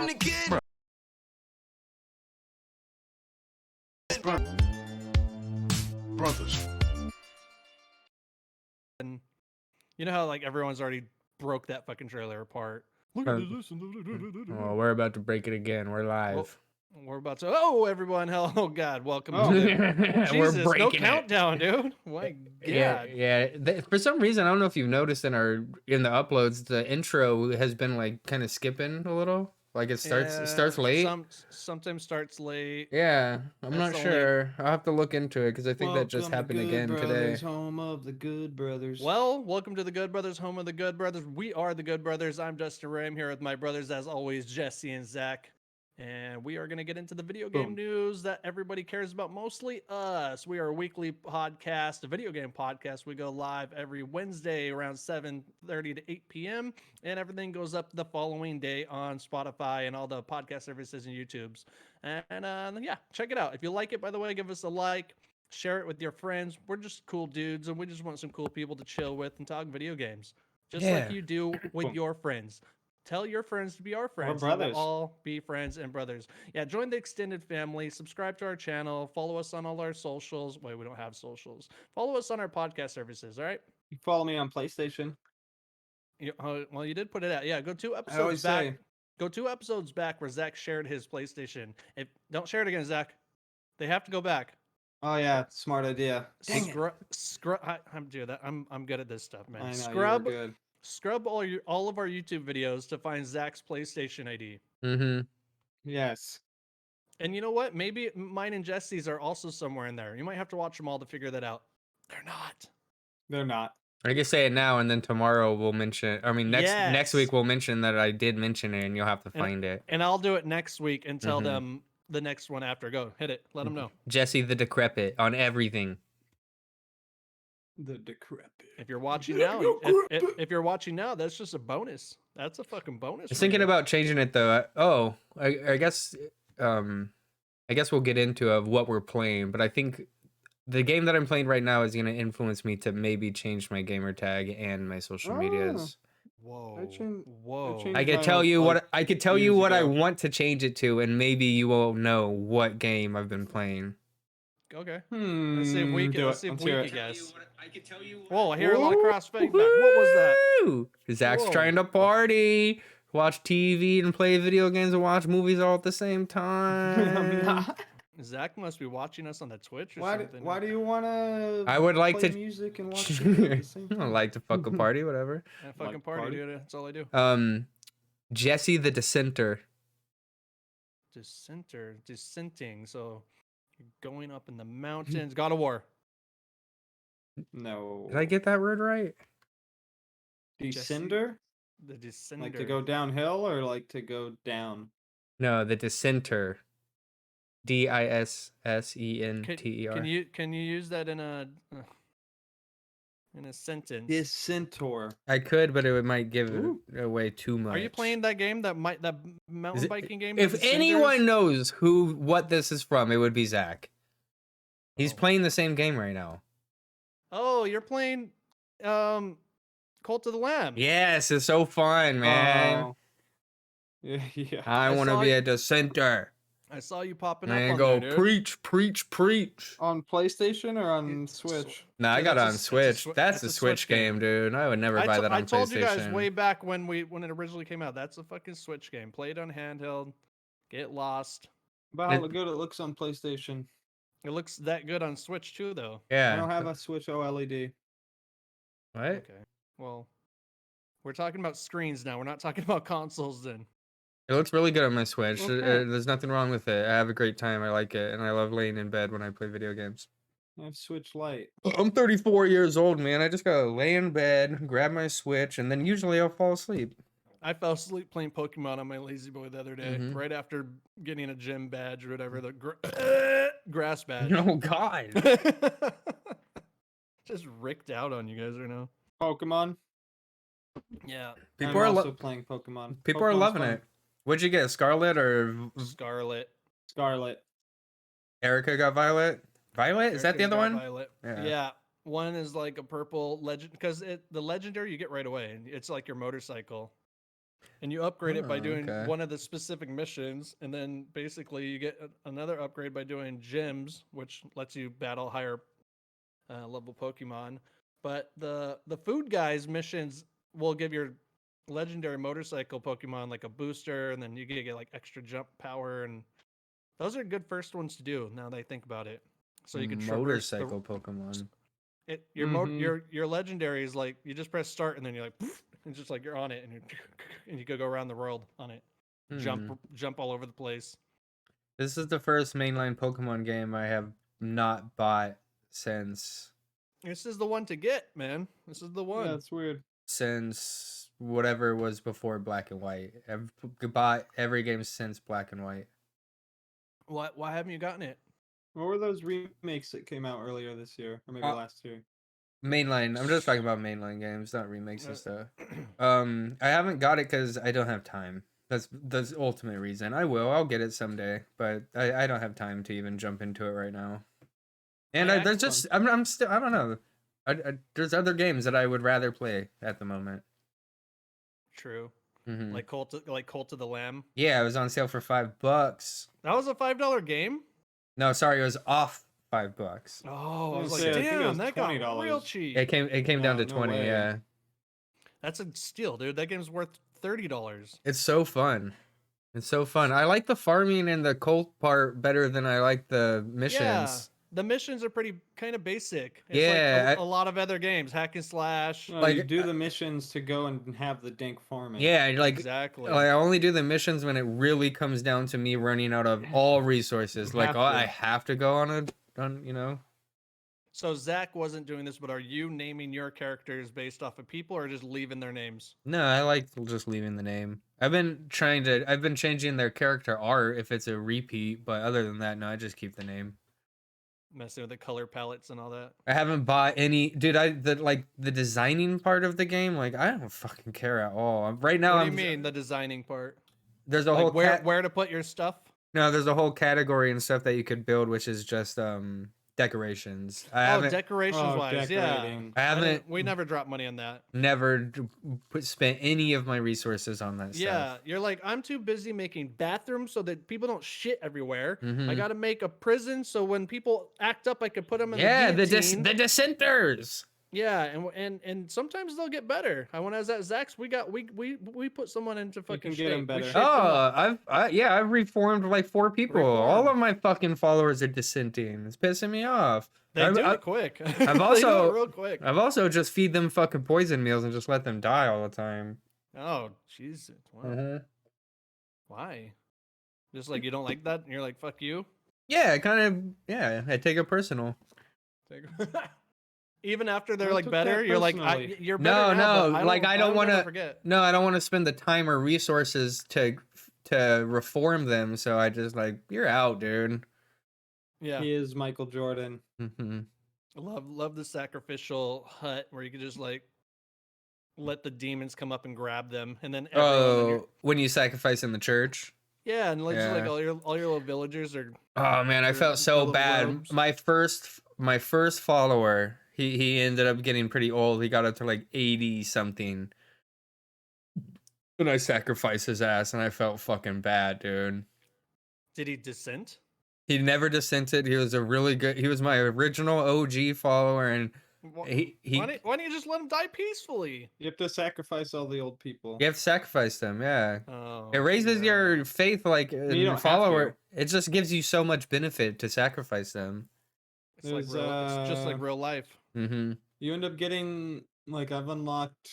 Come to get Brothers. And you know how like everyone's already broke that fucking trailer apart. Look at this. Oh, we're about to break it again. We're live. We're about to. Oh, everyone! Oh God! Welcome Oh. to the. We're Jesus, no breaking it. countdown, dude. My God. Yeah. For some reason, I don't know if you've noticed in the uploads, the intro has been like kind of skipping a little. Like it starts late. Sometimes starts late. Yeah, I'm That's not the sure. I'll have to look into it because I think that just happened again today. Home of the Good Brothers. Well, welcome to the Good Brothers, home of the Good Brothers. We are the Good Brothers. I'm Justin Ray. I'm here with my brothers, as always, Jesse and Zach. And we are going to get into the video game news that everybody cares about, mostly us. We are a weekly podcast, a video game podcast. We go live every Wednesday around 7:30 to 8 p.m. And everything goes up the following day on Spotify and all the podcast services and YouTubes. And yeah, check it out. If you like it, by the way, give us a like. Share it with your friends. We're just cool dudes, and we just want some cool people to chill with and talk video games, just like you do with your friends. Tell your friends to be our friends. brothers. And we'll all be friends and brothers. Yeah, join the extended family. Subscribe to our channel. Follow us on all our socials. Wait, we don't have socials. Follow us on our podcast services. All right. You follow me on PlayStation. Well, you did put it out. Yeah, go 2 I episodes always back. say. Go 2 episodes back where Zach shared his PlayStation. Don't share it again, Zach. They have to go back. Oh yeah, smart idea. Dang it. I'm doing that. I'm good at this stuff, man. I know, Scrub you're good. Scrub all of our YouTube videos to find Zach's PlayStation ID. Mm-hmm. Yes. And you know what? Maybe mine and Jesse's are also somewhere in there. You might have to watch them all to figure that out. They're not. They're not. I can say it now, and then tomorrow we'll mention. I mean, next Yes. week we'll mention that I did mention it, and you'll have to find it. And I'll do it next week and tell them the next one after. Go hit it. Let them know. Jesse the Decrepit on everything. The decrepit. If you're watching now, if you're watching now, that's just a bonus. That's a fucking bonus. I was thinking about changing it though. I guess we'll get into of what we're playing, but I think the game that I'm playing right now is gonna influence me to maybe change my gamer tag and my social medias. Whoa. changed I could mine tell up, you like, I could tell years you what I ago. want to change it to, and maybe you will know what game I've been playing. Okay. Let's see if we can. Do Let's it. see if Let's we hear can it. guess. Whoa! I hear a lot of cross feedback. What was that? Woo! Zach's Whoa. trying to party, watch TV, and play video games and watch movies all at the same time. I'm not. Zach must be watching us on the Twitch or Why something. do you want to? I would like play to music and watch TV at the same I time? like to fuck a party, whatever. Yeah, fucking Like party, party? dude. That's all I do. Jesse the Dissenter. Dissenting. So you're going up in the mountains. God of War. No. Did I get that word right? Descender? The Descender. Like to go downhill or like to go down? No, the Dissenter. Dissenter. Can you use that in a sentence? Dissentor. I could, but it might give Ooh. it away too much. Are you playing that game that mountain biking game? The If Descenders? anyone knows what this is from, it would be Zach. He's playing the same game right now. Oh, you're playing Cult of the Lamb. Yes, it's so fun, man. Oh. Yeah. I want to saw be you- a dissenter. I saw you popping up And on go there, dude. preach. On PlayStation or on Switch? No, I Yeah, got it on that's Switch. a That's a Switch Switch game, dude. I would never buy that on I told PlayStation. you guys way back when it originally came out. That's a fucking Switch game. Play it on handheld. Get lost. About how good it looks on PlayStation. It looks that good on Switch too, though. Yeah. I don't have a Switch OLED. What? Okay. Well, we're talking about screens now. We're not talking about consoles then. It looks really good on my Switch. Okay. There's nothing wrong with it. I have a great time. I like it, and I love laying in bed when I play video games. I have Switch Lite. I'm 34 years old, man. I just gotta lay in bed, grab my Switch, and then usually I'll fall asleep. I fell asleep playing Pokemon on my Lazy Boy the other day, Mhm. right after getting a gym badge or whatever, the grass badge. Oh God. Just ricked out on you guys right now. Pokemon. Yeah. People I'm are also playing Pokemon. people are Pokemon's loving fun. it. What'd you get? Scarlet or Scarlet. Scarlet. Erica got Violet? Violet? Is that the Erica's other got one? Violet. Yeah. Yeah. One is like a purple legend because the legendary you get right away. It's like your motorcycle. and you upgrade it by Oh, doing okay. one of the specific missions, and then basically you get another upgrade by doing gyms, which lets you battle higher level Pokemon. But the food guys missions will give your legendary motorcycle Pokemon like a booster, and then you get like extra jump power, and those are good first ones to do. Now that I think about it, so you can traverse the Motorcycle Pokemon. your legendary is like you just press start and then you're like poof, and just like you're on it and you go around the world on it, Hmm. jump all over the place. This is the first mainline Pokemon game I have not bought since This is the one to get, man. This is the one. Yeah, it's weird. whatever was before Black and White. I've bought every game since Black and White. Why haven't you gotten it? What were those remakes that came out earlier this year, or maybe last year? Mainline. I'm just talking about mainline games, not remakes and stuff. Uh, I haven't got it because I don't have time. That's the ultimate reason. I will. I'll get it someday, but I don't have time to even jump into it right now. And Yeah, there's it's just I'm still I don't know. There's other games that I would rather play at the moment. True. Hmm. Like Cult of the Lamb. Yeah, it was on sale for $5. That was a $5 game. No, sorry, it was off $5. Oh, I I was was like, gonna say, I think it damn, was that got $20. real cheap. It came down No, to no 20. way. Yeah, That's a steal, dude. That game's worth $30. it's so fun. It's so fun. I like the farming and the cult part better than I like the missions. Yeah, the missions are pretty kind of basic. It's Yeah, like a lot of other games, hack and slash. No, Like, you do the missions to go and have the dank farming. Yeah, like Exactly. I only do the missions when it really comes down to me running out of all resources. You Like, have oh, to. I have to go on, you know. So Zach wasn't doing this, but are you naming your characters based off of people or just leaving their names? No, I like just leaving the name. I've been changing their character art if it's a repeat, but other than that, no, I just keep the name. Messing with the color palettes and all that. I haven't bought any, dude. The designing part of the game, like I don't fucking care at all. Right now, What do you mean the designing part? there's a Like whole where to put your stuff? no, there's a whole category and stuff that you could build, which is just decorations. I Oh, haven't decorations Oh, wise, yeah. decorating. I haven't We never dropped money on that. never spent any of my resources on that Yeah, stuff. you're like, I'm too busy making bathrooms so that people don't shit everywhere. I Mhm. got to make a prison so when people act up, I can put them in Yeah, the guillotine. the dissenters. Yeah, and sometimes they'll get better. I when I was at Zach's, we put someone into fucking can get 'em shape. better. We shaped 'em up. I've reformed like 4 people. All Reformed. of my fucking followers are dissenting. It's pissing me off. They I've- do I- it quick. I've They do it also real quick. I've also just feed them fucking poison meals and just let them die all the time. Oh, Jesus. Wow. Mhm. Why? Just like you don't like that, and you're like, fuck you. Yeah, I take it personal. Take- Even after they're I like took better, that you're like, personally. you're No, better now, no, but like, I don't I'll never wanna- forget. No, I don't want to spend the time or resources to reform them, so I just like, you're out, dude. Yeah. He is Michael Jordan. Hmm. Love the sacrificial hut where you could just like let the demons come up and grab them, and then everyone in your, Oh, when you sacrifice in the church. yeah, and like, just like Yeah. all your little villagers are. Oh man, I Your felt so little bad. robes. My first follower, he ended up getting pretty old. He got up to like 80 something. And I sacrificed his ass and I felt fucking bad, dude. Did he dissent? He never dissented. He was my original OG follower, and Why, why don't you just let him die peacefully? You have to sacrifice all the old people. you have to sacrifice them, yeah. Oh, It raises yeah. your faith, like, in don't your have follower. to. It just gives you so much benefit to sacrifice them. It's like There's, it's just like real life. Mm-hmm. You end up getting, like, I've unlocked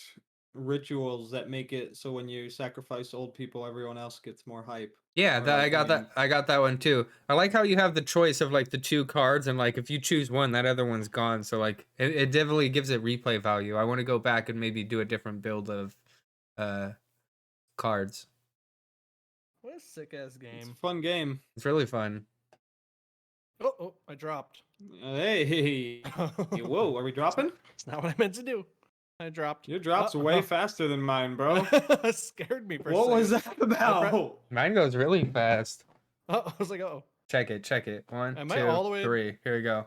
rituals that make it so when you sacrifice old people, everyone else gets more hype. Yeah, Or, that like, I got that one too. I like how you have the choice of like the 2 cards, and like if you choose one, that other one's gone. So like it definitely gives it replay value. I want to go back and maybe do a different build of cards. What a sick ass It's a game. fun game. It's really fun. Oh, I dropped. Hey, whoa, are we dropping? It's not what I meant to do. I dropped. Your drop's Uh-oh. way faster than mine, bro. It scared me for a What was second. that about? Mine goes really fast. Oh, I was like, oh. Check it. 1, Am 2, I all the way- 3. Here we go.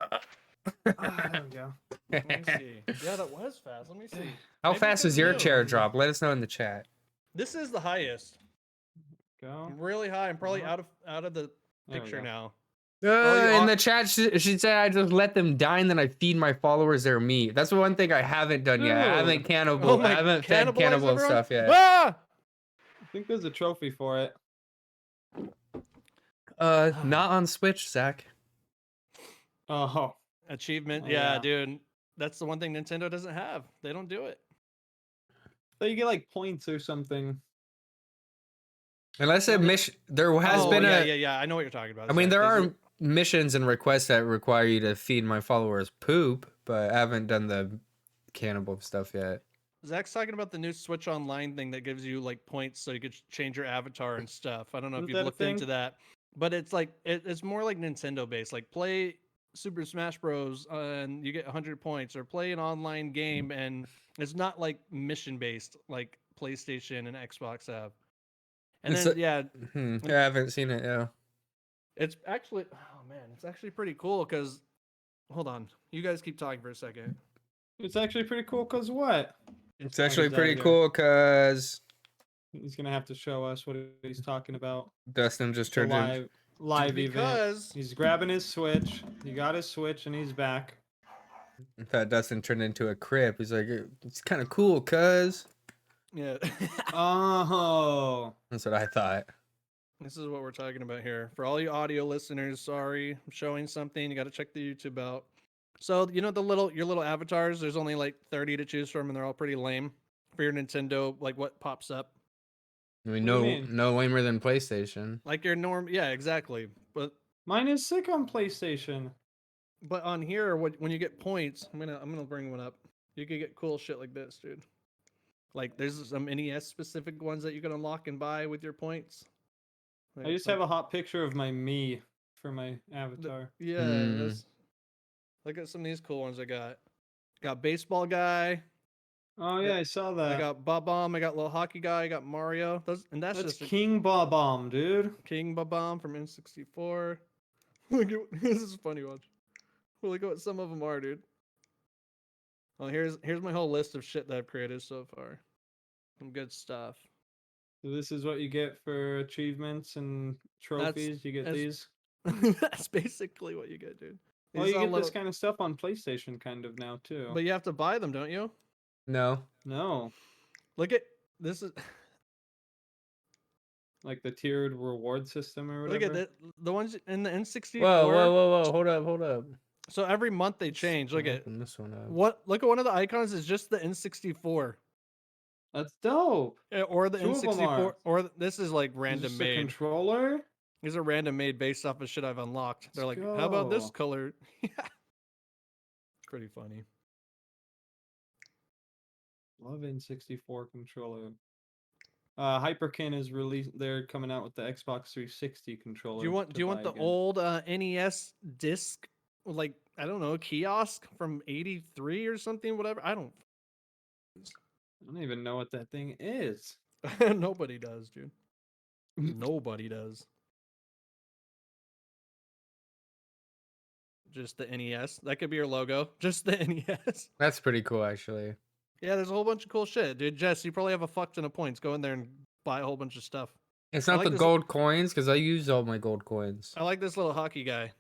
Ah, there we go. Let me see. Yeah, that was fast. Let me see. How Maybe fast because is your new. chair drop? Let us know in the chat. This is the highest. Go. I'm really high. I'm probably Uh-huh. out of the There we picture go. now. Oh, you In are- the chat, she said I just let them die and then I feed my followers their meat. That's the one thing I haven't done yet. I haven't Dude. Oh I my! haven't fed Cannibalize cannibal everyone? stuff yet. Ah! I think there's a trophy for it. Not on Switch, Zach. Oh. Achievement. Oh, yeah, yeah. dude. That's the one thing Nintendo doesn't have. They don't do it. So you get like points or something. Unless a Well, they- mission, there has Oh been yeah, a. yeah, yeah. I know what you're talking about. I mean, Zach. there There's are missions and requests that require you to feed my followers poop, but I haven't done the cannibal stuff yet. Zach's talking about the new Switch Online thing that gives you like points so you could change your avatar and stuff. I don't know if Is you've that a looked thing? into that, but it's like it's more like Nintendo based. Like play Super Smash Bros. And you get 100 points, or play an online game and it's not like mission based like PlayStation and Xbox have. And It's then a- yeah, I haven't seen it. Yeah. it's actually it's actually pretty cool because hold on, you guys keep talking for a second. It's actually pretty cool because what? It's actually he's out pretty here. cool because He's gonna have to show us what he's talking about. Dustin just It's a turned in. live event. Because He's grabbing his Switch. He got his Switch and he's back. In fact, Dustin turned into a crip. He's like, it's kind of cool, cuz. yeah. Oh. That's what I thought. This is what we're talking about here. For all you audio listeners, sorry, I'm showing something. You got to check the YouTube out. So you know your little avatars. There's only like 30 to choose from, and they're all pretty lame. For your Nintendo, like what pops up, I mean, What do you mean? no lamer than PlayStation. like your norm. Yeah, exactly. Mine is sick on PlayStation. But on here, when you get points, I'm gonna bring one up. You can get cool shit like this, dude. Like there's some NES specific ones that you can unlock and buy with your points. I just have a hot picture of my me for my avatar. Yeah, Hmm. look at some of these cool ones I got. Got baseball guy. Oh yeah, I saw that. I got Bob-omb. I got little hockey guy. I got Mario. And that's That's just a King Bob-omb, dude. King Bob-omb from N64. Look at this is a funny one. Look at what some of them are, dude. Well, here's my whole list of shit that I've created so far. Some good stuff. So this is what you get for achievements and trophies. You get that's- these. That's basically what you get, dude. Well, These you all get this little- kind of stuff on PlayStation kind of now too. But you have to buy them, don't you? No. No, Look at this is like the tiered reward system or whatever. look at the ones in the N64. Whoa. Hold up. So every month they change. Look at Open this one up. look at one of the icons is just the N64. That's dope. Or the Two of 'em N64, are. or this is like Is random this the made. controller. These are random made based off of shit I've unlocked. They're Let's like, how about this go. color? Yeah. Pretty funny. Love N64 controller. Hyperkin is released. They're coming out with the Xbox 360 controller. Do you want to buy the again. old NES disc, like I don't know, kiosk from '83 or something, whatever? I don't. I don't even know what that thing is. Nobody does, dude. Nobody does. Just the NES. That could be your logo. Just the NES. That's pretty cool, actually. Yeah, there's a whole bunch of cool shit, dude. Jess, you probably have a fuck ton of points. Go in there and buy a whole bunch of stuff. It's I not like the this- gold coins because I use all my gold coins. I like this little hockey guy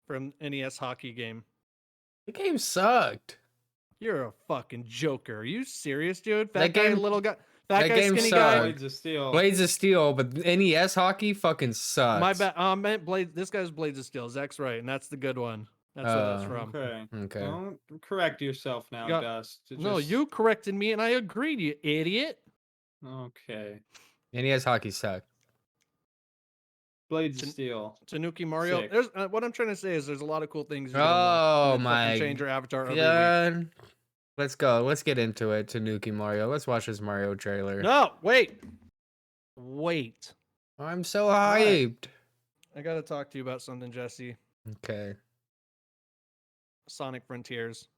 from NES hockey game. The game sucked. You're a fucking joker. Are you serious, dude? Fat That guy, game- little guy, that fat guy, game skinny sucked. guy. Blades of Steel. Blades of Steel, but NES hockey fucking sucks. My bad. I meant Blades. This guy's Blades of Steel. Zach's right, and that's the good one. That's what that's Oh. from. Okay. Okay. Don't correct yourself now, Got- Dust. No, you corrected me, and I agreed, you idiot. Okay. NES hockey sucked. Blades of Tan- Steel. Tanuki Mario. Sick. There's what I'm trying to say is there's a lot of cool things. You can unlock Oh and fucking my Change your avatar every week. God. Let's go. Let's get into it. Tanuki Mario. Let's watch this Mario trailer. No, wait. I'm so hyped. I gotta talk to you about something, Jesse. Okay. Sonic Frontiers.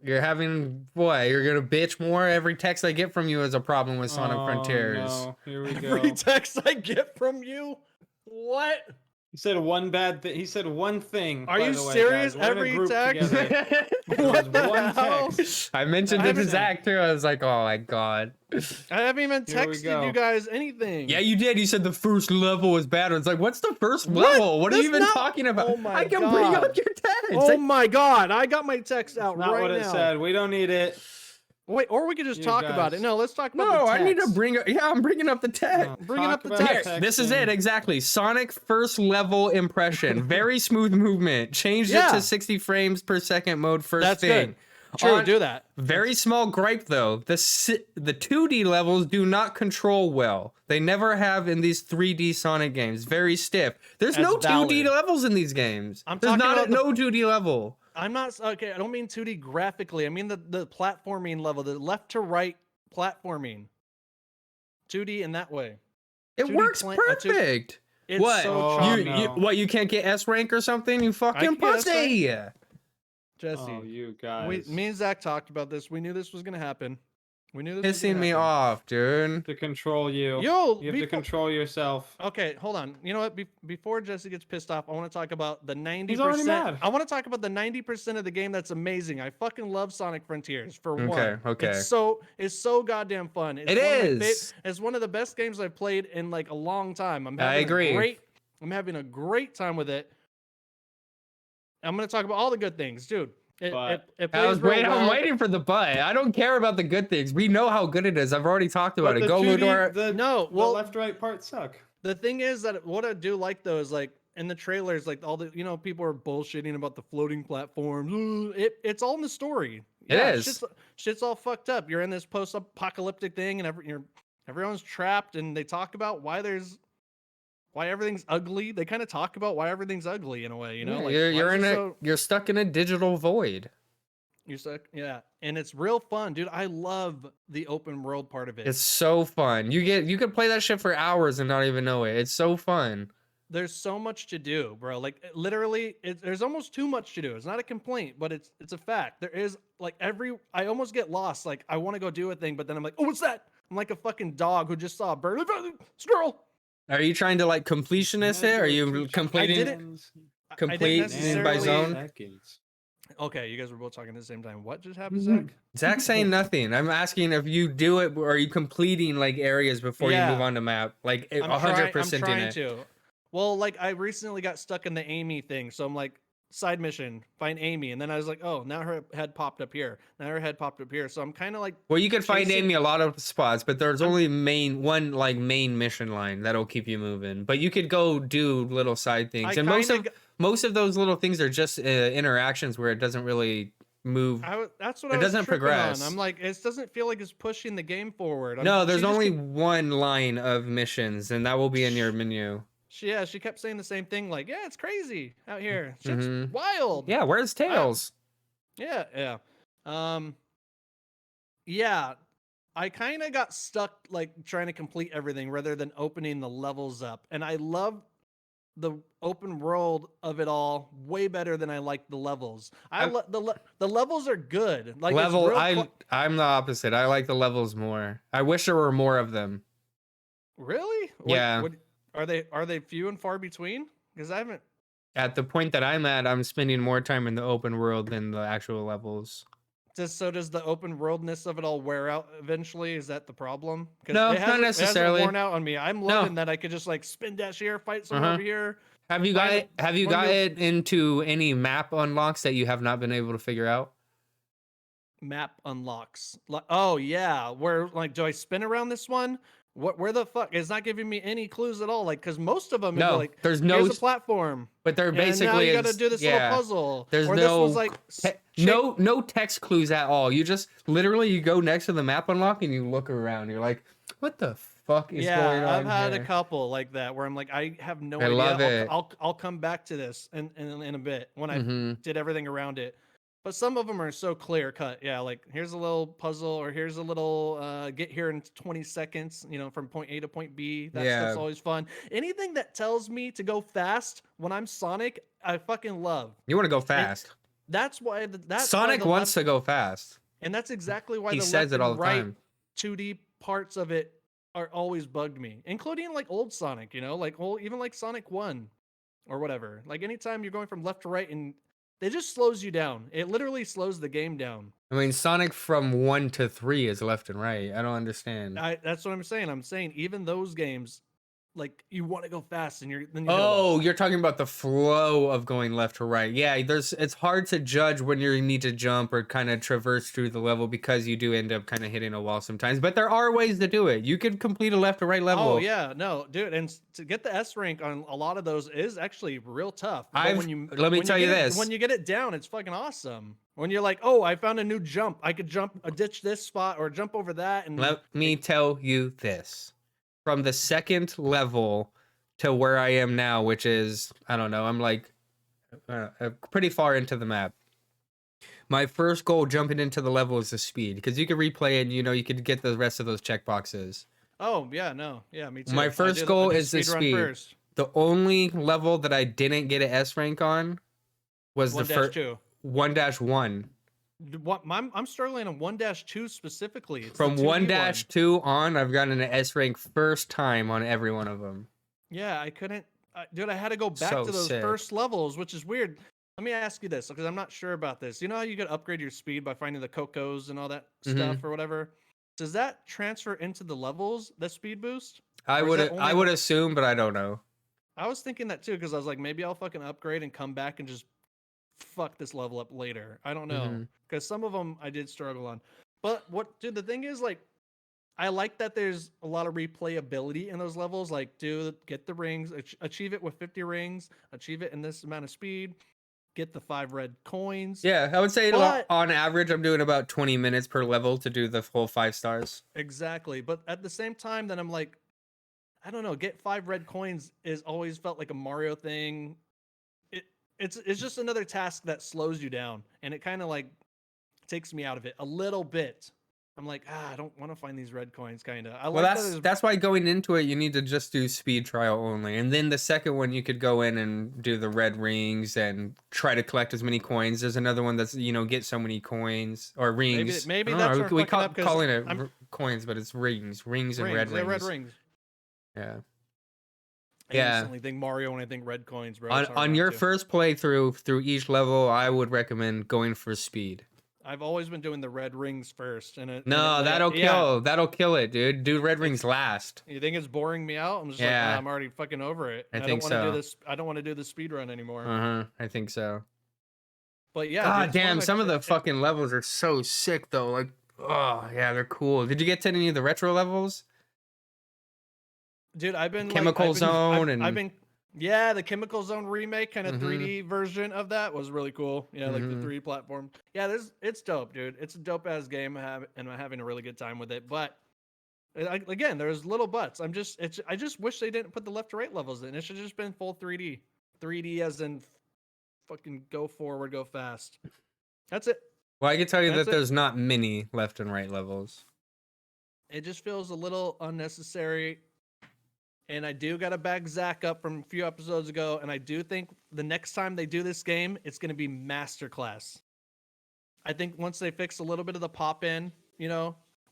You're having what? You're gonna bitch more? Every text I get from you is a problem with Sonic Oh, Frontiers. No. Here we Every go. text I get from you. What? He said one bad thing. He said one thing. Are by you the way, serious? Guys. We're in a Every group text? together. There was What the one hell? text. I mentioned I it to haven't- Zach too. I was like, oh my god. I haven't even Here we texted go. you guys anything. Yeah, you did. You said the first level was bad. It's like, what's the first What? level? What are you That's even not- talking about? Oh my I can bring God. up your text. Oh my god, I got my text out Not right what it now. said. We don't need it. Wait, or we could just You talk about it. guys. No, let's talk about No, the I text. need to bring up. Yeah, I'm bringing up the text. Bringing Talk up the about text. Here, this is texting. it exactly. Sonic first level impression. Very smooth movement. Changed it Yeah. to 60 frames per second mode first That's thing. good. True, On- do that. Very small gripe though. The 2D levels do not control well. They never have in these 3D Sonic games. Very stiff. There's no That's 2D valid. levels in these games. I'm There's talking not about no 2D level. I'm not okay. I don't mean 2D graphically. I mean the platforming level, the left to right platforming. 2D in that way. It 2D works pla- perfect. It's What? so Oh, choppy. no. What? You can't get S rank or something? You fucking can get S pussy. Jesse, Oh, you guys. me and Zach talked about this. We knew this was gonna happen. We knew this was Pissing gonna me happen. off, dude. To control you. Yo, You have to control yourself. Okay, hold on. You know what? Before Jesse gets pissed off, I want to talk about the 90%. He's already mad. I want to talk about the 90% of the game that's amazing. I fucking love Sonic Frontiers for one. Okay. It's so goddamn fun. It's It one of my is. it's one of the best games I've played in like a long time. I agree. I'm having a great time with it. I'm gonna talk about all the good things, dude. It But- plays real well. I'm waiting for the but. I don't care about the good things. We know how good it is. I've already talked about But it. the Go 2D Ludor. The, No, the well, left-right parts suck. the thing is that what I do like though is like in the trailers, like all the people are bullshitting about the floating platforms. It's all in the story. It is. Shit's all fucked up. You're in this post-apocalyptic thing, and everyone's trapped, and they talk about why everything's ugly. They kind of talk about why everything's ugly in a way, Yeah, like, you're why is in it a so- you're stuck in a digital void. You're stuck, yeah, and it's real fun, dude. I love the open world part of it. It's so fun. You could play that shit for hours and not even know it. It's so fun. There's so much to do, bro. Like literally, there's almost too much to do. It's not a complaint, but it's a fact. There is like I almost get lost. Like I want to go do a thing, but then I'm like, oh, what's that? I'm like a fucking dog who just saw a bird. Squirrel. Are you trying to like completionist it? Are you completing didn't- complete by necessarily- zone? Seconds. Okay, you guys were both talking at the same time. What just happened, Mhm. Zach? Zach's saying nothing. I'm asking if you do it, or are you completing like areas before Yeah. you move on to map? Like I'm 100% in trying it. to. Well, like I recently got stuck in the Amy thing, so I'm like, side mission, find Amy, and then I was like, oh, now her head popped up here. Now her head popped up here, so I'm kind of like, Well, you could find chasing- Amy a lot of spots, but there's only one main mission line that'll keep you moving. But you could go do little side things, I and kinda most of those little things are just interactions where it doesn't really move. that's what It I was doesn't tripping progress. on. I'm like, it doesn't feel like it's pushing the game forward. No, there's she just only kept- one line of missions, and that will be in your menu. she kept saying the same thing, like, yeah, it's crazy out here. Shit's Mhm. wild. Yeah, where's Tails? Yeah. Yeah. I kind of got stuck like trying to complete everything rather than opening the levels up. And I love the open world of it all way better than I like the levels. The levels are good. Like it's Level, real I'm the opposite. I like the levels more. I wish there were more of them. Really? Yeah. Are they few and far between? Because I haven't. At the point that I'm at, I'm spending more time in the open world than the actual levels. Does the open worldness of it all wear out eventually? Is that the problem? 'Cause No, it not hasn't necessarily. worn out on me. I'm loving that I could just like spin dash here, fight someone over here. Have you Find got one of it into any map unlocks that you have not been able to figure out? Map unlocks. Oh yeah, where like do I spin around this one? Where the fuck? It's not giving me any clues at all. Like because most of them No, are like there's no, here's a platform. but they're And now basically you gotta do this little puzzle. There's or this one's no like no text clues at all. You just literally you go next to the map unlock and you look around. You're like, what the fuck is going on I've had here? a couple like that where I'm like, I have no I idea. love it. I'll come back to this in a bit when I Mhm. did everything around it. But some of them are so clear cut. Yeah, like here's a little puzzle or here's a little get here in 20 seconds, from point A to point B. That's Yeah. always fun. Anything that tells me to go fast when I'm Sonic, I fucking love. You want to go fast. That's why Sonic wants to go fast. and that's exactly why He the says left it all and the right time. 2D parts of it are always bugged me, including like old Sonic, like even like Sonic 1. or whatever. Like anytime you're going from left to right, and it just slows you down. It literally slows the game down. I mean, Sonic from 1 to 3 is left and right. I don't understand. That's what I'm saying. I'm saying even those games, like you want to go fast, and then you hit a Oh, wall. you're talking about the flow of going left to right. Yeah, it's hard to judge when you need to jump or kind of traverse through the level because you do end up kind of hitting a wall sometimes. But there are ways to do it. You could complete a left to right level. Oh yeah, no, dude, and to get the S rank on a lot of those is actually real tough. But Let me tell you this. when you get it down, it's fucking awesome. When you're like, oh, I found a new jump. I could ditch this spot or jump over that. And Let me tell you this. From the second level to where I am now, which is, I don't know, I'm like pretty far into the map. My first goal jumping into the level is the speed, because you can replay it and you could get the rest of those checkboxes. oh yeah, no, yeah, me too. My first goal is the run speed. first. The only level that I didn't get an S rank on was the first 1-1. What I'm struggling on 1-2 specifically. It's From the 2D 1-2 on, I've gotten an S rank first time on every one of them. Yeah, I couldn't, dude. I had to go back So to those sick. first levels, which is weird. Let me ask you this, because I'm not sure about this. You know how you could upgrade your speed by finding the cocos and all that stuff or whatever? Does that transfer into the levels, the speed boost? I would assume, but I don't know. I was thinking that too, because I was like, maybe I'll fucking upgrade and come back and just fuck this level up later. I don't know, because some of them I did struggle on. But dude, the thing is, like, I like that there's a lot of replayability in those levels. Like, get the rings, achieve it with 50 rings, achieve it in this amount of speed, get the 5 red coins. Yeah, I would say But- on average, I'm doing about 20 minutes per level to do the full 5 stars. Exactly. But at the same time, then I'm like, I don't know, get 5 red coins is always felt like a Mario thing. It's just another task that slows you down, and it kind of like takes me out of it a little bit. I'm like, I don't want to find these red coins, kind of. Well, that's why going into it, you need to just do speed trial only. And then the second one, you could go in and do the red rings and try to collect as many coins. There's another one that's, get so many coins or rings. Maybe I don't that's know, where we I'm fucking up, 'cause calling it coins, but it's rings and red They're rings. red rings. Yeah. I instantly think Mario when I think red coins, bro. On your first playthrough through each level, I would recommend going for speed. I've always been doing the red rings first, That'll kill it, dude. Do red rings last. You think it's boring me out? I'm just like, I'm already fucking over it. I think don't want to do this. I don't want to do the speed run anymore. I think so. But yeah, God damn, some of the fucking levels are so sick though. Like, oh yeah, they're cool. Did you get to any of the retro levels? Dude, I've been Chemical Zone I've been the Chemical Zone remake kind of 3D version of that was really cool. Yeah, like the 3D platform. Yeah, it's dope, dude. It's a dope ass game, and I'm having a really good time with it. But again, there's little buts. I just wish they didn't put the left to right levels in. It should have just been full 3D. 3D as in fucking go forward, go fast. That's it. Well, I can tell you that there's not many left and right levels. It just feels a little unnecessary. And I do got to back Zach up from a few episodes ago. And I do think the next time they do this game, it's going to be masterclass. I think once they fix a little bit of the pop in,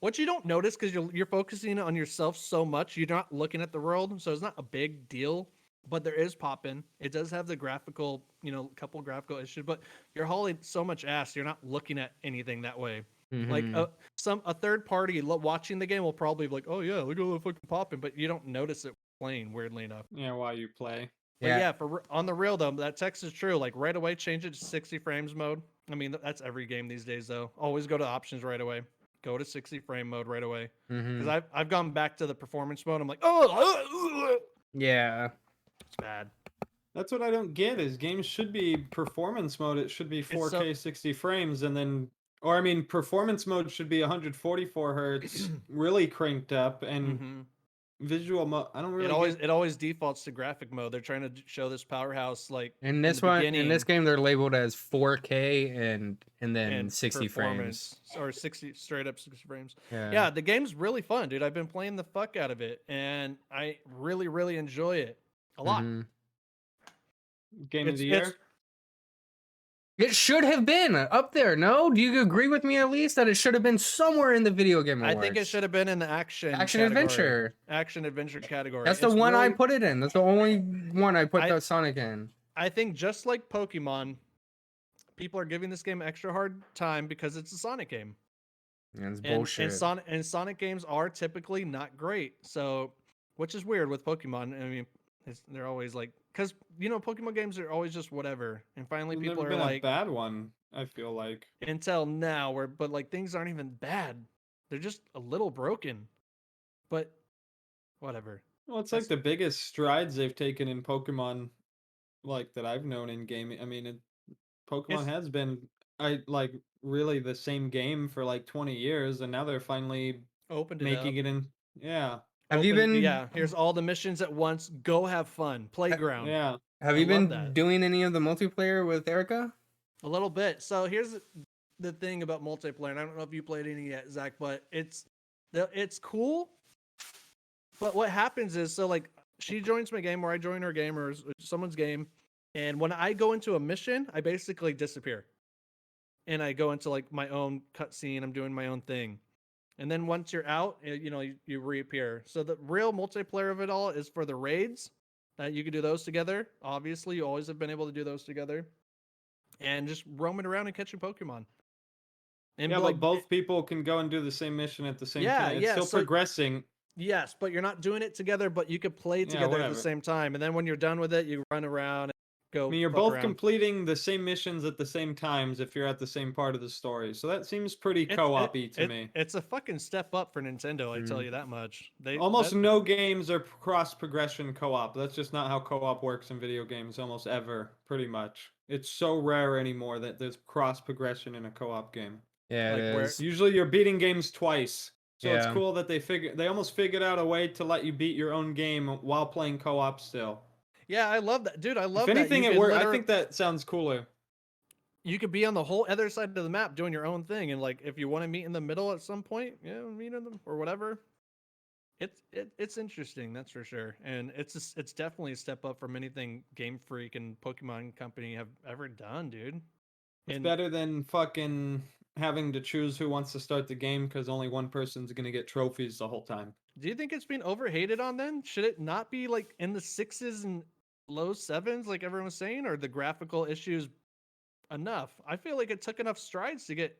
what you don't notice because you're focusing on yourself so much, you're not looking at the world. So it's not a big deal, but there is pop in. It does have the graphical, couple graphical issues, but you're hauling so much ass. You're not looking at anything that way. Like a third party watching the game will probably be like, oh yeah, look at all the fucking popping, but you don't notice it playing, weirdly enough. Yeah, while you play. But yeah, on the real though, that text is true. Like right away, change it to 60 frames mode. I mean, that's every game these days though. Always go to options right away. Go to 60 frame mode right away. Because I've gone back to the performance mode. I'm like, yeah, it's bad. That's what I don't get. Is games should be performance mode. It should be 4K 60 frames, and then, performance mode should be 144 hertz, really cranked up, and visual mode. I don't really. It always defaults to graphic mode. They're trying to show this powerhouse like in this game they're labeled as 4K and then 60 frames or 60 straight up 60 frames. Yeah, the game's really fun, dude. I've been playing the fuck out of it, and I really really enjoy it a lot. Game of the year. It should have been up there. No, do you agree with me at least that it should have been somewhere in the video game awards? I think it should have been in the action adventure. Action adventure category. That's the one I put it in. That's the only one I put that Sonic in. I think just like Pokemon, people are giving this game extra hard time because it's a Sonic game. Yeah, it's bullshit. And Sonic games are typically not great. So, which is weird with Pokemon. I mean, they're always like, because Pokemon games are always just whatever. And finally, There's people never are been like, a bad one. I feel like until now, but like things aren't even bad. They're just a little broken. But whatever. well, it's like the biggest strides they've taken in Pokemon, like that I've known in gaming. I mean, Pokemon has been really the same game for like 20 years, and now they're finally making it in. Yeah. Have you been? Yeah. Here's all the missions at once. Go have fun. Playground. Yeah. Have you been doing any of the multiplayer with Erica? A little bit. So here's the thing about multiplayer, and I don't know if you played any yet, Zach, but it's cool. But what happens is, so like she joins my game or I join her game or someone's game, and when I go into a mission, I basically disappear. And I go into like my own cutscene, I'm doing my own thing. And then once you're out, you reappear. So the real multiplayer of it all is for the raids. You can do those together. Obviously, you always have been able to do those together. And just roaming around and catching Pokemon. And yeah, but both people can go and do the same mission at the same time. It's still progressing. Yes, but you're not doing it together, but you could play together at the same time. And then when you're done with it, you run around and go. I mean, you're both completing the same missions at the same times if you're at the same part of the story. So that seems pretty co-op-y to me. It's a fucking step up for Nintendo, I tell you that much. Almost no games are cross-progression co-op. That's just not how co-op works in video games almost ever, pretty much. It's so rare anymore that there's cross-progression in a co-op game. Yeah, it is. Usually you're beating games twice. So it's cool that they almost figured out a way to let you beat your own game while playing co-op still. Yeah, I love that. Dude, I love that. If anything, it works. I think that sounds cooler. You could be on the whole other side of the map doing your own thing, and like if you want to meet in the middle at some point, meet in them or whatever. It's interesting, that's for sure, and it's definitely a step up from anything Game Freak and Pokemon Company have ever done, dude. It's better than fucking having to choose who wants to start the game because only one person's gonna get trophies the whole time. Do you think it's been overhated on then? Should it not be like in the 6s and low 7s like everyone was saying, or the graphical issues enough? I feel like it took enough strides to get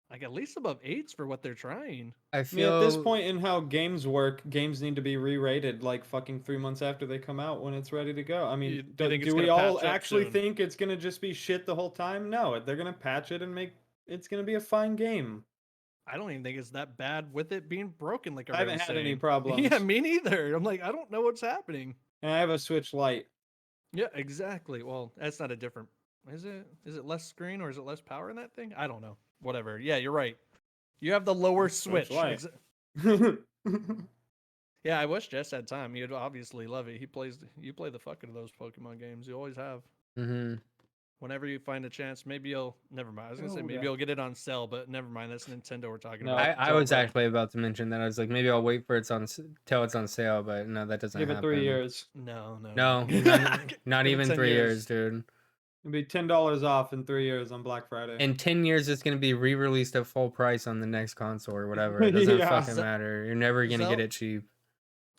like at least above 8s for what they're trying. I mean, at this point in how games work, games need to be re-rated like fucking 3 months after they come out when it's ready to go. I mean, do we all actually think it's gonna just be shit the whole time? No, they're gonna patch it and it's gonna be a fine game. I don't even think it's that bad with it being broken. Like I haven't had any problems. Yeah, me neither. I'm like, I don't know what's happening. And I have a Switch Lite. Yeah, exactly. Well, that's not a different. Is it less screen or is it less power in that thing? I don't know. Whatever. Yeah, you're right. You have the lower Switch. Yeah, I wish Jess had time. You'd obviously love it. You play the fuck out of those Pokemon games. You always have. Mm-hmm. Whenever you find a chance, maybe you'll. Never mind. I was gonna say maybe you'll get it on sale, but never mind. That's Nintendo we're talking about. I was actually about to mention that. I was like, maybe I'll wait for till it's on sale, but no, that doesn't happen. Give it 3 years. No, not even 3 years, dude. It'll be $10 off in 3 years on Black Friday. In 10 years, it's gonna be re-released at full price on the next console or whatever. It doesn't fucking matter. You're never gonna get it cheap.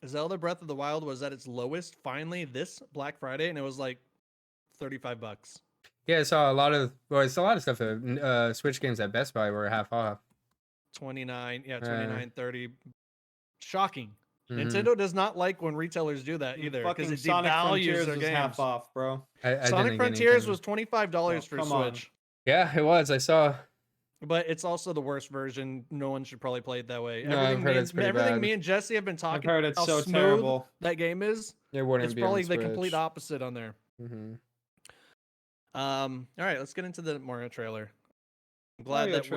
Zelda Breath of the Wild was at its lowest finally this Black Friday, and it was like $35. Yeah, I saw a lot of stuff. Switch games at Best Buy were half off. 29, 30. Shocking. Nintendo does not like when retailers do that either, because it devalues their games. Half off, bro. Sonic Frontiers was $25 for Switch. Yeah, it was. I saw. But it's also the worst version. No one should probably play it that way. No, everything me and Jesse have been talking about, I've heard it's so terrible. That game is. It's probably the complete opposite on there. Mm-hmm. All right, let's get into the Mario trailer. I'm glad that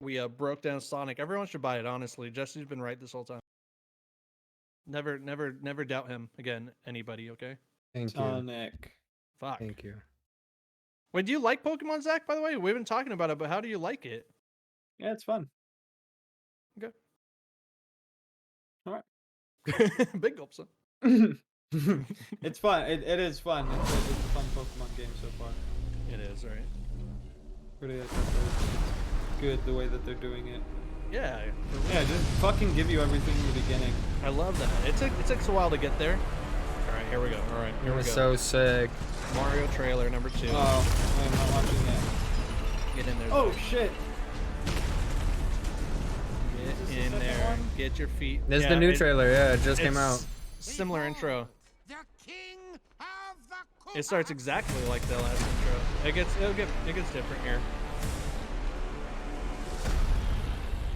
we broke down Sonic. Everyone should buy it, honestly. Jesse's been right this whole time. Never doubt him again, anybody, okay? Thank you. Sonic. Fuck. Thank you. Wait, do you like Pokemon, Zach, by the way? We've been talking about it, but how do you like it? Yeah, it's fun. Okay. All right. Big gulp, son. It's fun. It is fun. It's a fun Pokemon game so far. It is, right? Pretty it's good the way that they're doing it. Yeah. Yeah, just fucking give you everything in the beginning. I love that. It took us a while to get there. All right, here we go. All right, here It we was go. so sick. Mario trailer number 2. Oh, I'm not watching that. Get in there. Oh Zach. shit! Get the in second there. one? Get your feet. This is Yeah, the new trailer. Yeah, it just came it's out. Similar intro. The king of the It starts exactly like the last intro. It gets different here.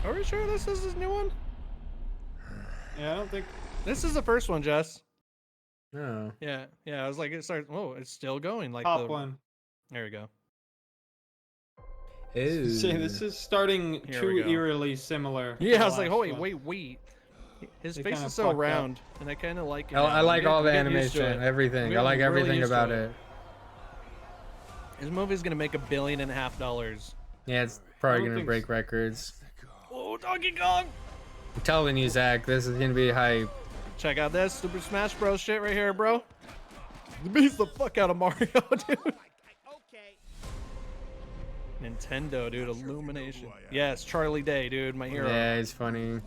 Are we sure this is his new one? Yeah, I don't think. This is the first one, Jess. Oh. Yeah. I was like, it starts. Oh, it's still going. Like Top the. one. There we go. Ew. See, this is starting Here too we go. eerily similar. to Yeah, the I was like, last oh one. wait. His They face kinda is so fucked up. round, and I kind of like it. I now. like all the I'm getting used to animation, it. everything. I'm I like getting really everything used to about it. This movie's gonna make $1.5 billion. Yeah, it's probably don't gonna think break so. records. Oh, Donkey Kong! I'm telling you, Zach, this is gonna be hype. Check out this Super Smash Bros. Shit right here, bro. Beats the fuck out of Mario, dude. Okay. Nintendo, dude. Illumination. Yes, Charlie Day, dude. My hero. Yeah, it's funny.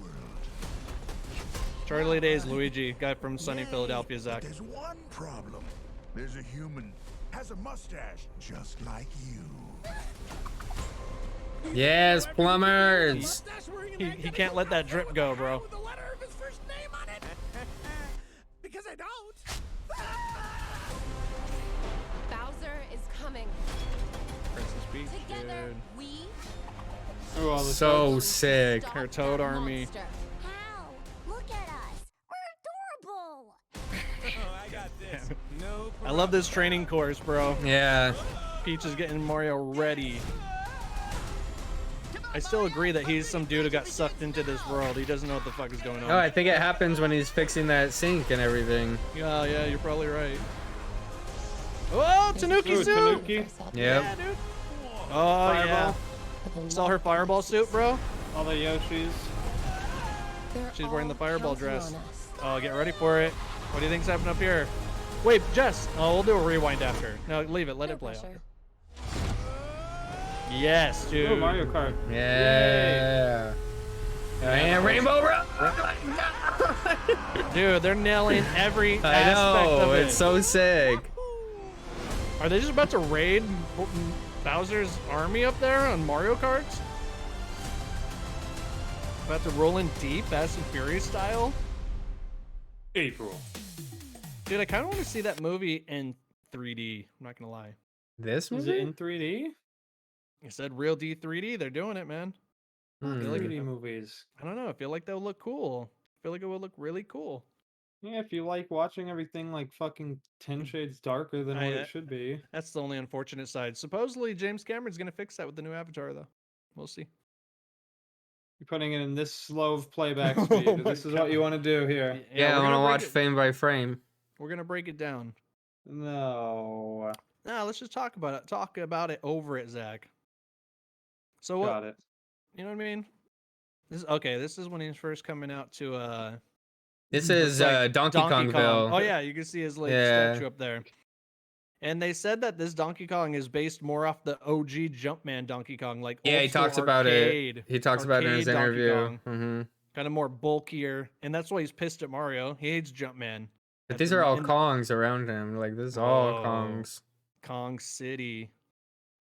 Charlie Day's Luigi, guy from sunny Philadelphia, Zach. There's one problem. There's a human, has a mustache, just like you. Yes, plumbers. He can't let that drip go, bro. With the letter of his first name on it. Because I don't. Bowser is coming. Princess Peach, Together, dude. we Oh, all the So toads. sick. stop Her Toad that Army. monster. How? Look at us. We're adorable. Oh, I got this. No I love this training course, bro. Yeah. Peach is getting Mario ready. I still agree that he's some dude who got sucked into this world. He doesn't know what the fuck is going on. Oh, I think it happens when he's fixing that sink and everything. Yeah, you're probably right. Oh, Tanuki Ooh, suit! Tanuki. Yep. Yeah, dude. Oh, Fireball. yeah. Saw her fireball suit, bro? All the Yoshis. She's wearing the fireball dress. Oh, get ready for it. What do you think's happening up here? Wait, Jess. Oh, we'll do a rewind after. No, leave it. Let it play out. Yes, dude. Oh, Mario Kart. Yeah. And Rainbow Road. Dude, they're nailing every I aspect know. of it. It's so sick. Are they just about to raid Bowser's army up there on Mario Karts? About to roll in deep, Fast and Furious style? April. Dude, I kind of want to see that movie in 3D. I'm not gonna lie. This Is movie? it in 3D? You said real D 3D. They're doing it, man. Hmm. feel like 3D movies. I don't know. I feel like that would look cool. I feel like it would look really cool. Yeah, if you like watching everything like fucking 10 shades darker than what it should be. That's the only unfortunate side. Supposedly, James Cameron's gonna fix that with the new Avatar, though. We'll see. You're putting it in this slow of playback Oh speed. my This is what you want to do here. Yeah, I we're want to gonna break watch it- frame by frame. We're gonna break it down. No. Nah, let's just talk about it. Talk about it over it, Zach. So what? Got it. You know what I mean? This okay. This is when he's first coming out to This looks is like Donkey Kongville. Oh yeah, you can see his like Yeah. statue up there. And they said that this Donkey Kong is based more off the OG Jumpman Donkey Kong, like Yeah, he old school talks about arcade, it. He talks about it in his arcade Donkey interview. Kong. Hmm. Kind of more bulkier, and that's why he's pissed at Mario. He hates Jumpman. But At these the- are all in Kongs around him. Like this is all Whoa. Kongs. Kong City,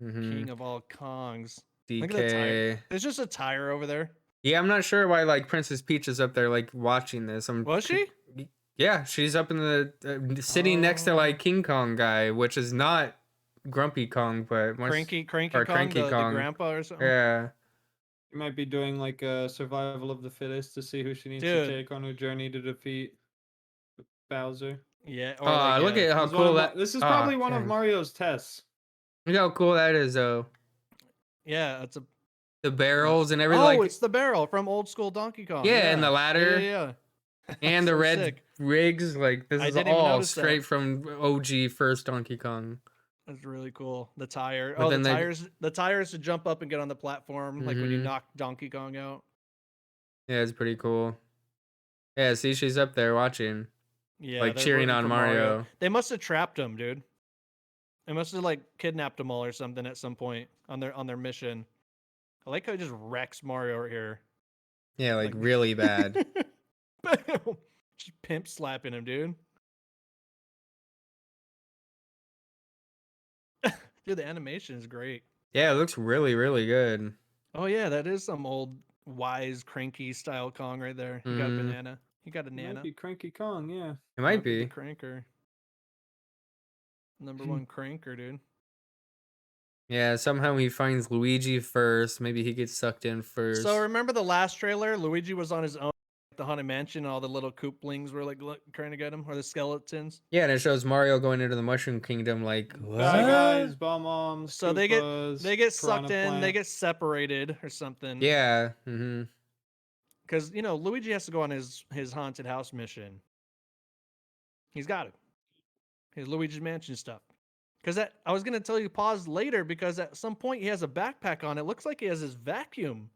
Hmm. king of all Kongs. Look at that DK. tire. There's just a tire over there. Yeah, I'm not sure why like Princess Peach is up there like watching this. Was she? Yeah, she's up in the sitting next to Oh. like King Kong guy, which is not Grumpy Kong, but more Cranky or Kong, Cranky the Kong. grandpa or something. Yeah. You might be doing like a survival of the fittest to see who she needs Dude. to take on her journey to defeat Bowser. Yeah. Oh, like, look at how This is one cool of Ma- that. This is oh, probably one of dang. Mario's tests. Look how cool that is, though. Yeah, it's a. The barrels and everything. Oh, like, it's the barrel from old school Donkey Kong. yeah, and the ladder. Yeah. and the So red sick. rigs. Like this I is didn't even all notice that. straight from OG first Donkey Kong. That's really cool. The tire. But Oh, then the they- tires. The tires to jump up and get on the platform, like when you Mhm. knock Donkey Kong out. Yeah, it's pretty cool. Yeah, see, she's up there watching. Yeah, Like they're cheering rooting on for Mario. They must have trapped him, dude. It must have like kidnapped them all or something at some point on their mission. I like how he just wrecks Mario right here. Yeah, like Like- really bad. Bam! Just pimp slapping him, dude. Dude, the animation is great. Yeah, it looks really, really good. Oh yeah, that is some old wise cranky style Kong right there. He got a Mhm. banana. He got a It might nana. be Cranky Kong, yeah. It might The be. cranker. Number one cranker, dude. Yeah, somehow he finds Luigi first. Maybe he gets sucked in first. So remember the last trailer? Luigi was on his own at the Haunted Mansion, and all the little Kooplings were like trying to get him, or the skeletons. Yeah, and it shows Mario going into the Mushroom Kingdom like, Bad what? guys, bomb moms, So they get sucked in, they get separated or something. Yeah. Mm-hmm. Because Luigi has to go on his haunted house mission. He's got it. His Luigi's Mansion stuff. Because I was gonna tell you pause later because at some point he has a backpack on. It looks like he has his vacuum.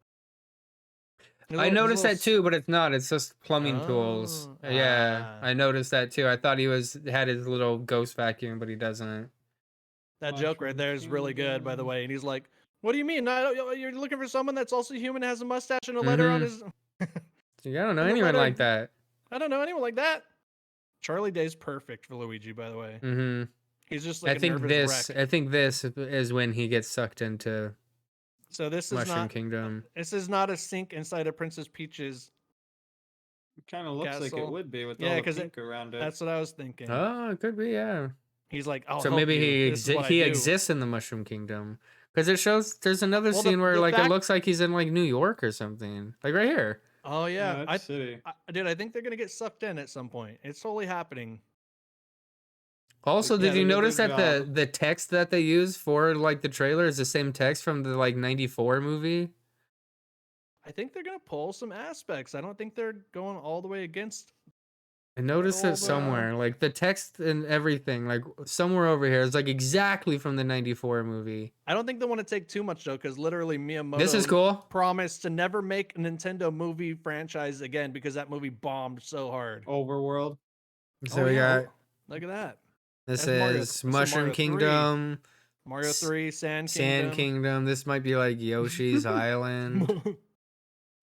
I noticed that too, but it's not. It's just plumbing tools. Oh, Yeah, ah. I noticed that too. I thought he had his little ghost vacuum, but he doesn't. That joke right Mushroom there is really good, by the Kingdom. way. And he's like, "What do you mean? You're looking for someone that's also human, has a mustache, and a letter on his." See, I don't know And the anyone letter- like that. I don't know anyone like that. Charlie Day's perfect for Luigi, by the way. Mm-hmm. He's just like I think a nervous this. wreck. I think this is when he gets sucked into So this is Mushroom not. Kingdom. This is not a sink inside of Princess Peach's. It kind of looks like it Castle. would be with Yeah, all the 'cause pink around it. That's what I was thinking. Oh, it could be. Yeah. He's like, "I'll So help maybe you. This is what I he do." exists in the Mushroom Kingdom because it shows. There's another Well, the- scene where the like it fact- looks like he's in like New York or something. Like right here. Oh yeah, That's city. dude, I think they're gonna get sucked in at some point. It's totally happening. Also, Yeah, did they you did a notice good that job. the text that they use for like the trailer is the same text from the like '94 movie? I think they're gonna pull some aspects. I don't think they're going all the way against. I noticed old, it somewhere, like the text and everything, like somewhere over here is like exactly from the '94 movie. I don't think they want to take too much though, because literally Miyamoto This is cool. promised to never make a Nintendo movie franchise again because that movie bombed so hard. Overworld. So Oh, we yeah. got Look at that. this That's Mario- is that's Mushroom Mario 3. Kingdom, Mario 3, Sand Sand Kingdom. Kingdom. This might be like Yoshi's Island.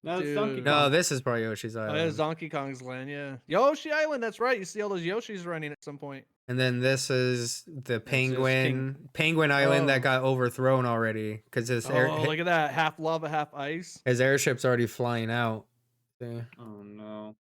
No, it's Donkey Dude. Kong. No, this is probably Yoshi's Oh, Island. yeah, it's Donkey Kong's land, yeah. Yoshi Island, that's right. You see all those Yoshis running at some point. And then this is the just Penguin Island Oh. that got overthrown already because Oh, look at that. Half lava, half ice. his airship's already flying out. See? Oh no.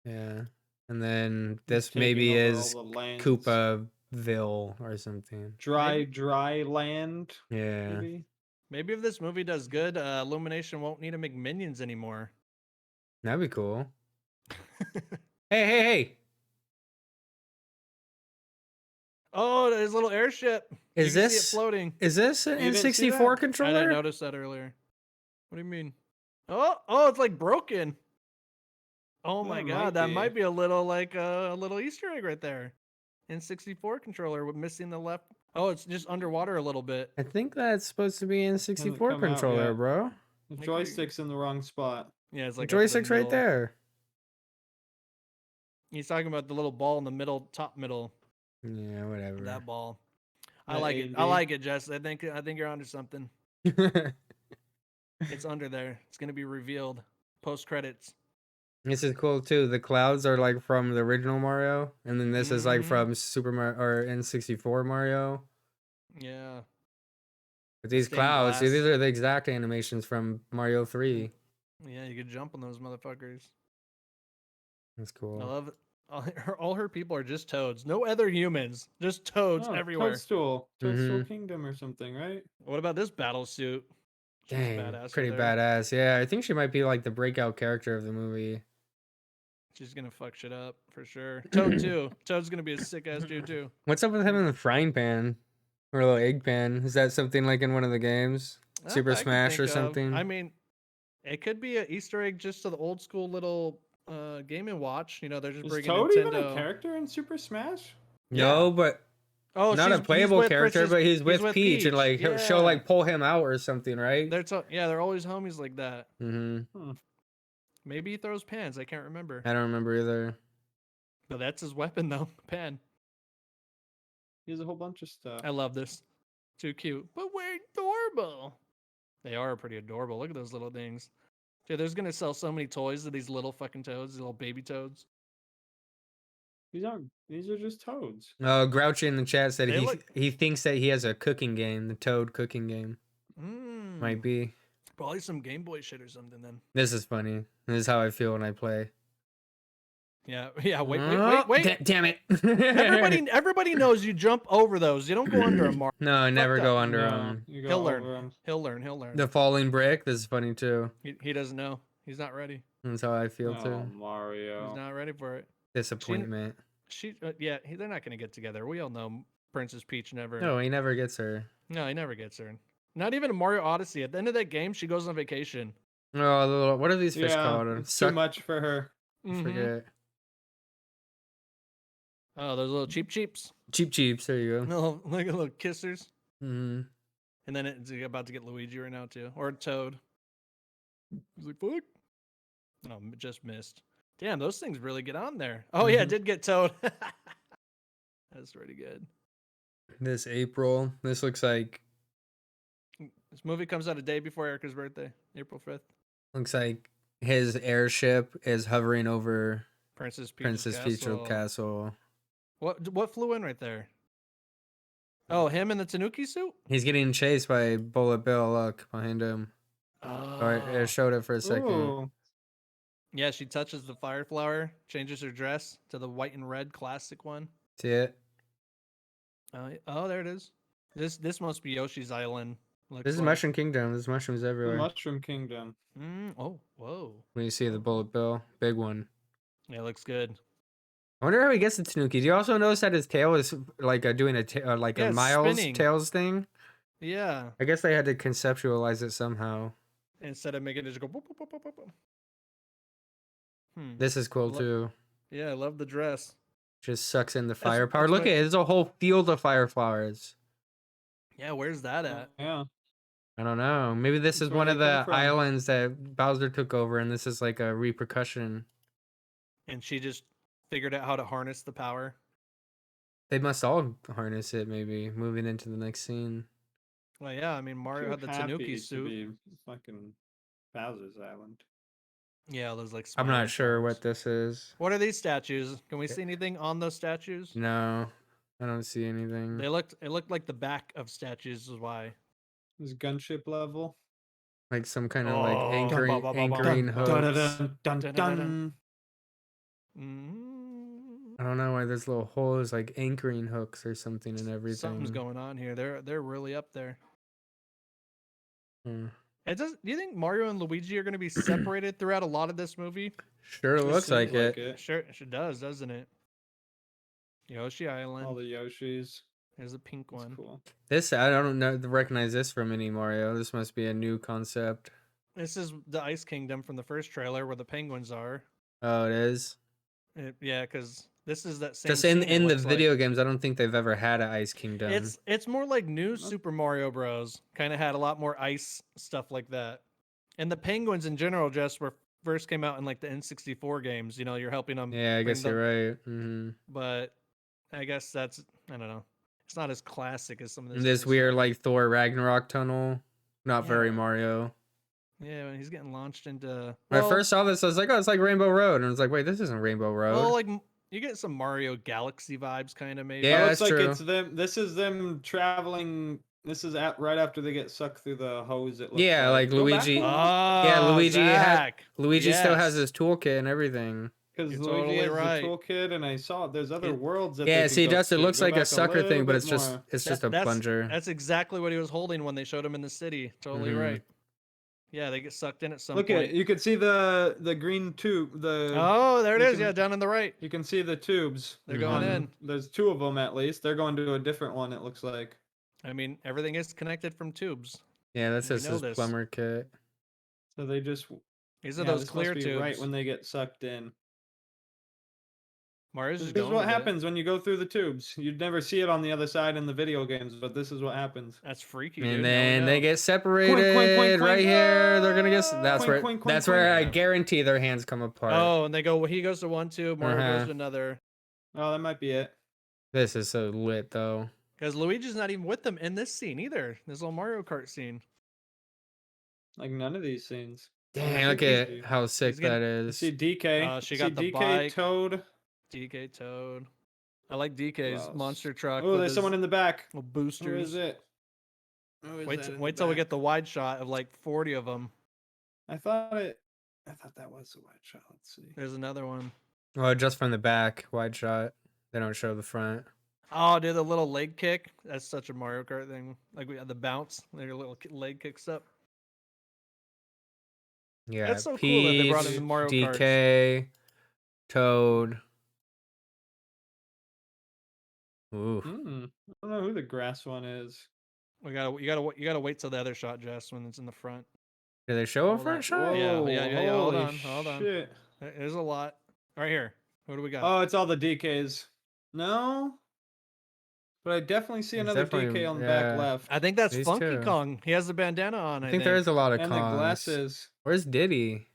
Yeah. And then this Taking maybe over is all the lands. Koopaville or something. Dry land. Yeah. Maybe. Maybe if this movie does good, Illumination won't need to make minions anymore. That'd be cool. Hey. Oh, there's a little airship. Is You can see this it floating? Is this an You didn't see N64 that? I didn't controller? notice that earlier. What do you mean? Oh, it's like broken. Oh my That god, might that be. might be a little like a little Easter egg right there. N64 controller with missing the left. Oh, it's just underwater a little bit. I think that's supposed to be N64 come out controller, yet. bro. The Like, joystick's in the wrong spot. Yeah, it's The like up in the joystick's right middle. there. He's talking about the little ball in the middle, top middle. Yeah, whatever. That ball. I That like A it. and I B. like it, Jess. I think you're onto something. It's under there. It's gonna be revealed post credits. This is cool too. The clouds are like from the original Mario, and then this is like Mhm. from Super Mario or N64 Mario. Yeah. But these Stained clouds, see, glass. these are the exact animations from Mario 3. Yeah, you could jump on those motherfuckers. That's I cool. love it. All her people are just toads. No other humans. Just toads Oh, everywhere. Toadstool. Toadstool Mhm. Kingdom or something, right? What about this battle suit? She's Dang, badass pretty right there. badass. Yeah, I think she might be like the breakout character of the movie. She's gonna fuck shit up for sure. Toad too. Toad's gonna be a sick ass dude too. What's up with him in the frying pan or a little egg pan? Is that something like in one of the games? Super I could Smash or think of. something? I mean, it could be an Easter egg just to the old school little Game and Watch. You know, they're just Is bringing Toad Nintendo. even a character in Super Smash? No, but Oh, not a he's playable with character, Princess- but he's with Peach, and like she'll Yeah. like pull him out or something, right? they're always homies like that. Mm-hmm. Maybe he throws pans. I can't remember. I don't remember either. But that's his weapon though, pan. He has a whole bunch of stuff. I love this. Too cute. But we're adorable. They are pretty adorable. Look at those little things. Dude, there's gonna sell so many toys of these little fucking toads, these little baby toads. These are just toads. Grouchy in the chat said They he look- he thinks that he has a cooking game, the Toad cooking game. Mm, Might be. Probably some Game Boy shit or something then. This is funny. This is how I feel when I play. Yeah, yeah. Wait. Damn it! Everybody knows you jump over those. You don't go under them, Mark. No, I never that. go under No, him. you go He'll over learn. 'em. He'll learn. He'll learn. The falling brick. This is funny too. He doesn't know. He's not ready. That's how I feel Oh, too. Mario. He's not ready for it. Disappointment. They're not gonna get together. We all know Princess Peach never. No, he never gets her. No, he never gets her. Not even in Mario Odyssey. At the end of that game, she goes on vacation. Oh, the little, what are these fish Yeah, called? it's too much for her. I Mhm. forget. Oh, those little cheaps. Cheaps. There you go. No, like little kissers. Hmm. And then it's about to get Luigi right now too, or Toad. He's like, "Fuck!" No, just missed. Damn, those things really get on there. Oh yeah, it Mhm. did get Toad. That's pretty good. This April. This looks like This movie comes out a day before Erica's birthday, April 5th. his airship is hovering over Princess Peach's Princess Peach castle. Castle. What flew in right there? Oh, him in the Tanuki suit? He's getting chased by Bullet Bill. Look behind him. Oh, it showed it for a second. Ooh. Yeah, she touches the fire flower, changes her dress to the white and red classic one. See it? Oh, there it is. This must be Yoshi's Island. Looks This is like. Mushroom Kingdom. There's mushrooms The everywhere. Mushroom Kingdom. Oh, whoa. When you see the Bullet Bill, big one. Yeah, looks good. I wonder how he gets the Tanuki. Do you also notice that his tail is like doing a Yeah, a it's Miles spinning. tails thing? Yeah. I guess they had to conceptualize it somehow. Instead of making it just go boop, boop, boop, boop, boop, boop. This is cool Lo- too. Yeah, I love the dress. Just sucks in the That's- fire power. that's Look what- at it. There's a whole field of fire flowers. Yeah, where's that at? Yeah. I don't know. Maybe this That's is where one they of come the from. islands that Bowser took over, and this is like a repercussion. And she just figured out how to harness the power. They must all harness it, maybe, moving into the next scene. Well, yeah, I mean, Mario Too had the happy Tanuki to suit. be fucking Bowser's Island. Yeah, those like. I'm smiling not sure flowers. what this is. What are these statues? Can we see anything on those statues? No, I don't see anything. They looked. It looked like the back of statues. Is why. This gunship level. Like some kind of Oh. like anchoring Dun, hooks. dun, dun, dun, Dun, dun, dun. Mm, I don't know why there's little holes like anchoring hooks or something and everything. something's going on here. They're really up there. Hmm. It does. Do you think Mario and Luigi are going to be separated throughout a lot of this movie? Sure looks like Seems it. Sure, it does, doesn't it? Yoshi Island. All the Yoshis. There's a pink That's one. cool. This I don't know recognize this from any Mario. This must be a new concept. This is the Ice Kingdom from the first trailer where the penguins are. Oh, it is. Yeah, because this is that same. Just in scene, it the looks like. video games, I don't think they've ever had an Ice Kingdom. It's more like new Super Mario Bros. Kind of had a lot more ice stuff like that, and the penguins in general just were first came out in like the N64 games. You know, you're helping them. Yeah, I bring guess them- you're right. Hmm. But I guess that's I don't know. It's not as classic as some of This other weird stuff. like Thor Ragnarok tunnel. Not very Yeah. Mario. Yeah, when he's getting launched into. When I well- first saw this, I was like, oh, it's like Rainbow Road. And I was like, wait, this isn't Rainbow Road. Well, like you get some Mario Galaxy vibes, kind of maybe. Yeah, Oh, that's it's like true. it's them. This is them traveling. This is right after they get sucked through the hose. It looks Yeah, like Go back Luigi- one. Oh, Luigi had- Zach. Luigi still has Yes. his toolkit and everything. Because You're Luigi totally has right. the toolkit, and I saw there's other It- worlds that. Yeah, they can see, go it to. looks Go like a back sucker little thing, but bit it's just more. it's just a That's- plunger. That's exactly what he was holding when they showed him in the city. Totally Mhm. right. Yeah, they get sucked in at some Look point. at it. You can see the green tube. Oh, there it you is. can- Yeah, down on the right. You can see the tubes. They're going Mhm. in. There's two of them at least. They're going to a different one. It looks like. I mean, everything is connected from tubes. Yeah, that's we just know his this. plumber kit. So they just. These are yeah, those this clear must be tubes. right when they get sucked in. Mario's This just is going what with it. happens when you go through the tubes. You'd never see it on the other side in the video games, but this is what happens. That's freaky, dude. And Now we then they know. get separated Quink, right here. They're gonna get. That's Quink, where. quink, quink, That's where I quink. guarantee their hands come apart. Oh, and they go. He goes to one tube. Mario goes Uh-huh. to another. Oh, that might be it. This is so lit though. Because Luigi's not even with them in this scene either. This little Mario Kart scene. Like none of these scenes. Dang, look at how sick getting- that You is. see DK. She You got see the DK bike. Toad. DK Toad. I like DK's else? monster truck. Oh, with there's his someone in the back. little Who boosters. is it? Who is Wait, that in wait the till we back? get the wide shot of like 40 of them. I thought that was a wide shot. Let's see. There's another one. Oh, just from the back, wide shot. They don't show the front. Oh, dude, the little leg kick. That's such a Mario Kart thing. Like we had the bounce. Their little leg kicks up. Yeah, That's so Peach, cool that they brought in the Mario Karts. DK, Toad. Ooh. I don't know who the grass one is. You gotta wait till the other shot, Jess, when it's in the front. Did they show a Hold front on. shot? Yeah, hold holy on, hold on. shit. There's a lot. Right here. Who do we got? Oh, it's all the DKs. No, but I definitely see It's another definitely- DK on the yeah. back left. I think that's These Funky two. Kong. He has the bandana on. I think there is a lot of And cons. the glasses. Where's Diddy?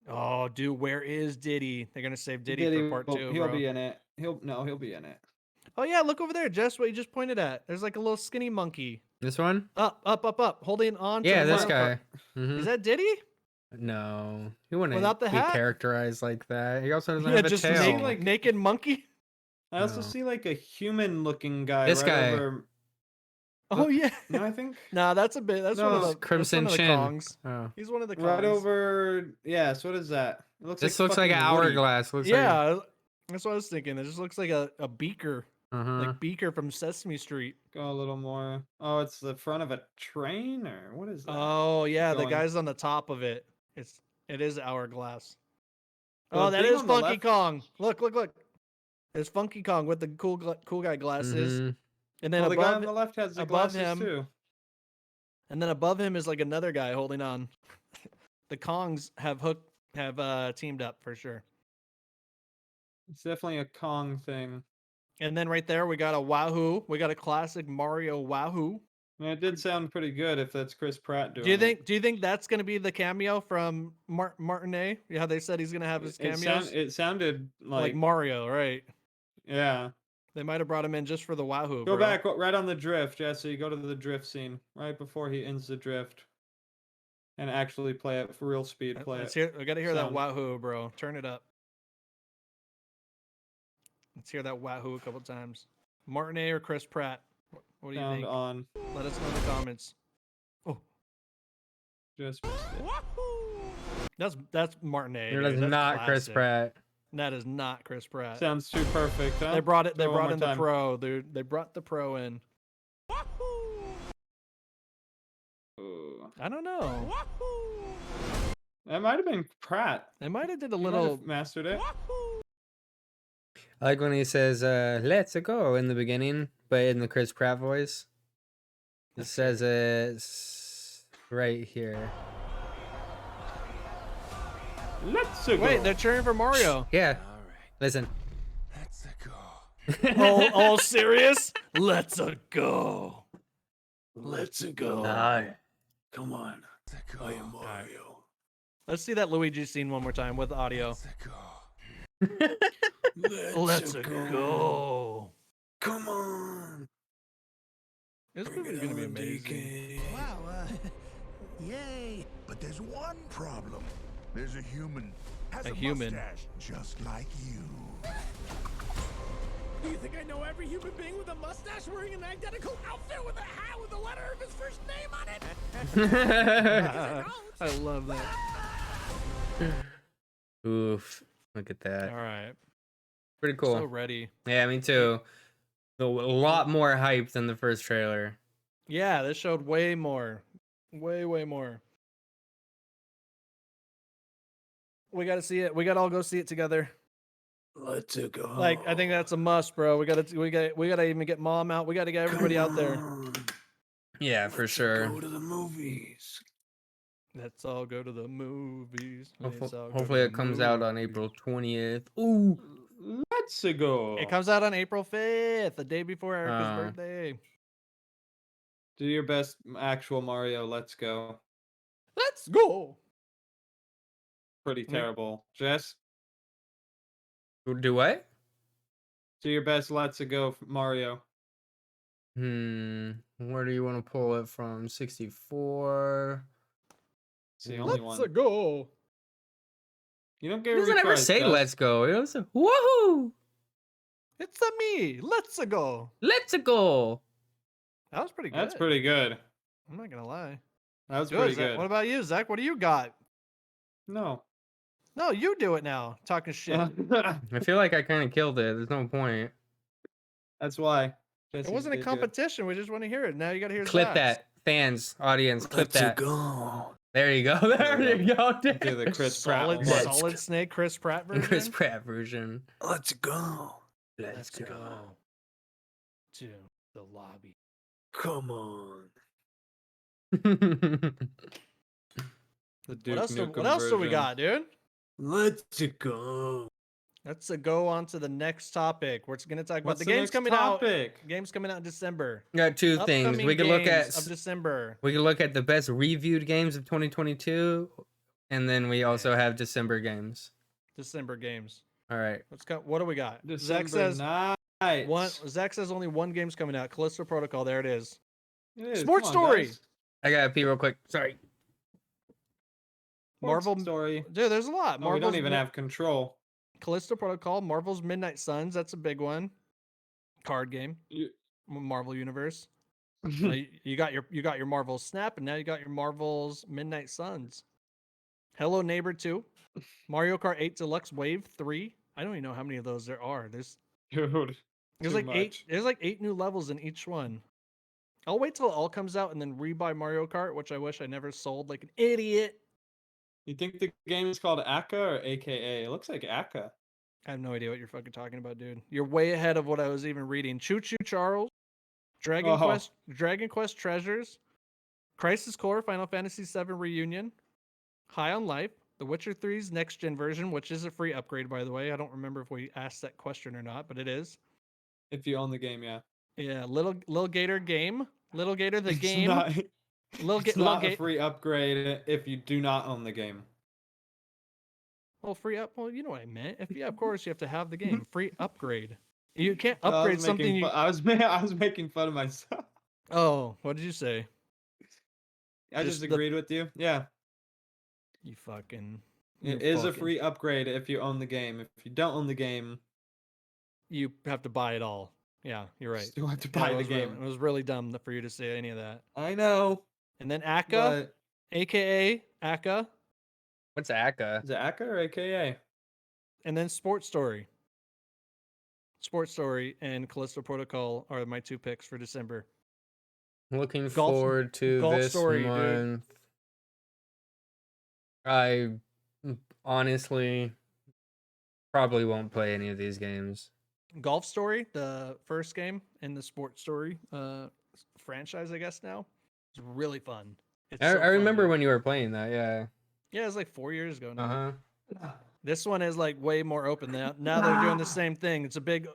Oh, dude, where is Diddy? They're gonna save Diddy for part 2, He'll bro. be in it. He'll be in it. Oh yeah, look over there, Jess. What you just pointed at. There's like a little skinny monkey. This one? Up, holding on. Yeah, to the this Mario guy. Kart. Mhm. Is that Diddy? No, he wouldn't Without the be hat? characterized like that. He also doesn't Yeah, have a just tail. like- naked monkey. I also No. see like a human-looking guy. This right guy. Over... Oh yeah. No, I think Nah, that's a bit. That's one of No, the Crimson that's one Chin. of the Kongs. Oh. He's one of the Kongs. right over. Yes. What is that? It looks This like looks like an fucking Woody. hourglass. Looks Yeah, that's what I was thinking. It just looks like a beaker, like like Beaker from Sesame Street. Go a little more. Oh, it's the front of a train, or what is that? Oh yeah, the going. guy's on the top of it. It is hourglass. The Oh, that thing is on the Funky left- Kong. Look. There's Funky Kong with the cool guy glasses, Mhm. and then Well, the guy on above the left has the above glasses him- too. and then above him is like another guy holding on. The Kongs have teamed up for sure. It's definitely a Kong thing. And then right there we got a Wahoo. We got a classic Mario Wahoo. I mean, it did sound pretty good if that's Chris Pratt doing Do you it. think? Do you think that's gonna be the cameo from Martinet? Yeah, how they said he's gonna have his cameos, It sounded like like Mario, right? yeah. They might have brought him in just for the Wahoo. Go bro. back right on the drift, Jesse. Go to the drift scene right before he ends the drift, and actually play it for real speed. Play Let's it. hear. We gotta hear that Sound. Wahoo, bro. Turn it up. Let's hear that Wahoo a couple times. Martinet or Chris Pratt? What do you Sound think? on. Let us know in the comments. Oh, Just missed it. that's Martinet. It dude. is That's not Chris classic. Pratt. That is not Chris Pratt. Sounds too perfect, huh? They brought it. They Throw it one brought more in the time. pro, dude. They brought the pro in. Ooh. I don't know. That might have been Pratt. They might have did a He might little. have mastered it. I like when he says "Let's go" in the beginning, but in the Chris Pratt voice. It says it's right here. Let's go. Wait, they're cheering for Mario. Yeah. Listen. Let's go. All serious? Let's go. Let's go. Come on. Let's go. I am Mario. Let's see that Luigi scene one more time with audio. Let's go. Let's go. Come on. This movie's gonna be amazing. Wow, yay. But there's one problem. There's a human. Has A a human. mustache just like you. Do you think I know every human being with a mustache wearing an identical outfit with a hat with the letter of his first name on it? I love that. Oof. Look at that. All right. Pretty cool. So ready. Yeah, me too. A lot more hype than the first trailer. Yeah, this showed way more. Way more. We gotta see it. We gotta all go see it together. Let's go. Like, I think that's a must, bro. We gotta even get mom out. We gotta get everybody out there. Yeah, for sure. Go to the movies. Let's all go to the movies. Hopefully it comes out on April 20th. Ooh. Let's go. It comes out on April 5th, the day before Erica's Oh. birthday. Do your best actual Mario. Let's go. Let's go. Pretty Yeah. terrible. Jess, Do what? So your best Let's Go Mario. Where do you want to pull it from? 64. It's the only Let's one. go. You don't He get doesn't ever retries, say Gus. let's go. He doesn't say, woohoo! It's a me. Let's go. Let's go. That was pretty good. That's pretty good. I'm not gonna lie. That was Good, pretty Zach. good. What about you, Zach? What do you got? No. No, you do it now. Talking shit. I feel like I kind of killed it. There's no point. That's why. It wasn't a competition. We just want to hear it. Now you got to hear Clip Zach's. that. Fans, audience, clip that. Go. There you go. There we you go. Do the Chris Pratt Solid, one. solid Snake Chris Pratt version. Chris Pratt version. Let's go. Let's go to the lobby. Come on. the The Duke What else do we version. got, dude? Let's go. Let's go on to the next topic. We're going to talk about What's the the games next coming topic? out. Games coming out in December. Got two things. Upcoming We could look at games of December. we could look at the best reviewed games of 2022, and then we also have December games. December games. All right. Let's go. What do we got? December Zach says night. one. Zach says only one game's coming out. Callisto Protocol. There it is. It is. Sports Come on, story. guys. I gotta pee real quick. Sorry. Sports Marvel story. Dude, there's a lot. Oh, we don't even have control. Callisto Protocol, Marvel's Midnight Suns. That's a big one. Card game. You- Marvel Universe. You got your Marvel Snap, and now you got your Marvel's Midnight Suns. Hello Neighbor 2. Mario Kart 8 Deluxe Wave 3. I don't even know how many of those there are. There's Dude. There's Too like eight. much. There's like 8 new levels in each one. I'll wait till it all comes out and then rebuy Mario Kart, which I wish I never sold like an idiot. You think the game is called Aka or AKA? It looks like Aka. I have no idea what you're fucking talking about, dude. You're way ahead of what I was even reading. Choo Choo Charles, Dragon Quest Treasures, Crisis Core, Final Fantasy VII Reunion, High on Life, The Witcher 3's next gen version, which is a free upgrade, by the way. I don't remember if we asked that question or not, but it is. If you own the game, yeah. Yeah, Little Gator game, Little Gator the It's game, not, Little it's Little not a Gator. free upgrade if you do not own the game. Well, free up. Well, you know what I meant. If yeah, of course you have to have the game. Free upgrade. You can't I was upgrade something. making You... I was making fun of myself. Oh, what did you say? I Just just the- agreed with you. Yeah. You fucking. It you is a fucking- free upgrade if you own the game. If you don't own the game, You have to buy it all. Yeah, you're you right. still have to Yeah, buy it the was game. Really, it was really dumb for you to say any of that. I know. And then Aka, But aka Aka, What's Aka? is it Aka or AKA? and then Sports Story. Sports Story and Callisto Protocol are my 2 picks for December. Looking Golf- forward to golf this story, dude. month. I honestly probably won't play any of these games. Golf Story, the first game in the Sports Story franchise, I guess now, is really fun. It's I so fun, remember dude. when you were playing that. Yeah. Yeah, it was like 4 years ago now. Uh huh. This one is like way more open now. Now they're doing the same thing. It's a big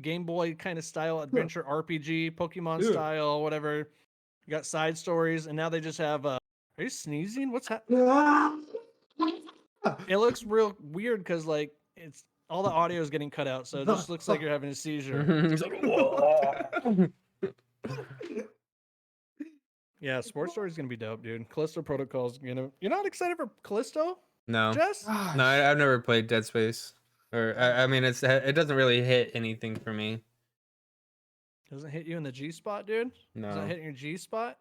Game Boy kind of style adventure RPG, Pokemon Dude. style, whatever. You got side stories, and now they just have. Are you sneezing? What's happening? It looks real weird because like it's all the audio is getting cut out, so it just looks like you're having a seizure. He's like, "Whoa." Yeah, Sports Story is gonna be dope, dude. Callisto Protocol is gonna. You're not excited for Callisto, No. Jess? No, I've never played Dead Space. Or I mean, it doesn't really hit anything for me. Doesn't hit you in the G spot, dude. Doesn't No, hit your G spot.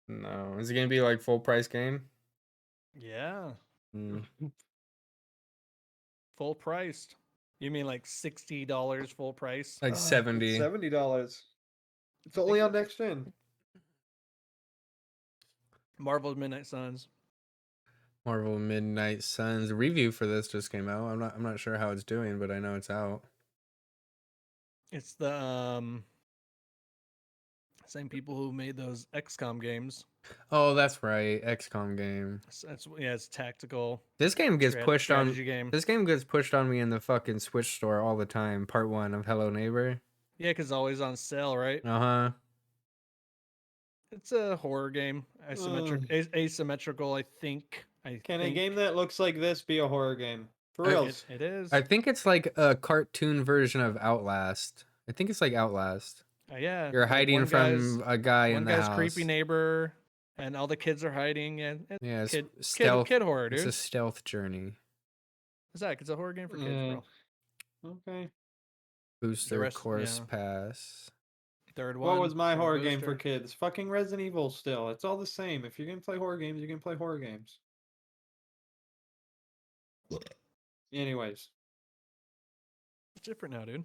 no. Is it gonna be like full price game? Yeah, Mm. full priced. You mean like $60 full price? Like 70. $70. It's only on next gen. Marvel's Midnight Suns. Marvel Midnight Suns review for this just came out. I'm not sure how it's doing, but I know it's out. It's the same people who made those XCOM games. Oh, that's right, XCOM game. It's tactical. This game gets pushed on. strategy game. This game gets pushed on me in the fucking Switch store all the time. Part 1 of Hello Neighbor. Yeah, because it's always on sale, right? Uh huh. It's a horror game. Asymmetrical, I think. Can a game that looks like this be a horror game? For I- reals. It is. I think it's like a cartoon version of Outlast. I think it's like Outlast. Yeah. You're like hiding one from a guy one in the guy's house. creepy neighbor, and all the kids are hiding. And Yeah, it's kid, stealth. kid horror, It's dude. a stealth journey. Zach, it's a horror game for kids, Yeah. bro. Okay. Booster rest- course yeah. pass. Third one. What was my third horror game for booster. kids? Fucking Resident Evil still. It's all the same. If you're gonna play horror games, you can play horror games. Anyways. It's different now, dude.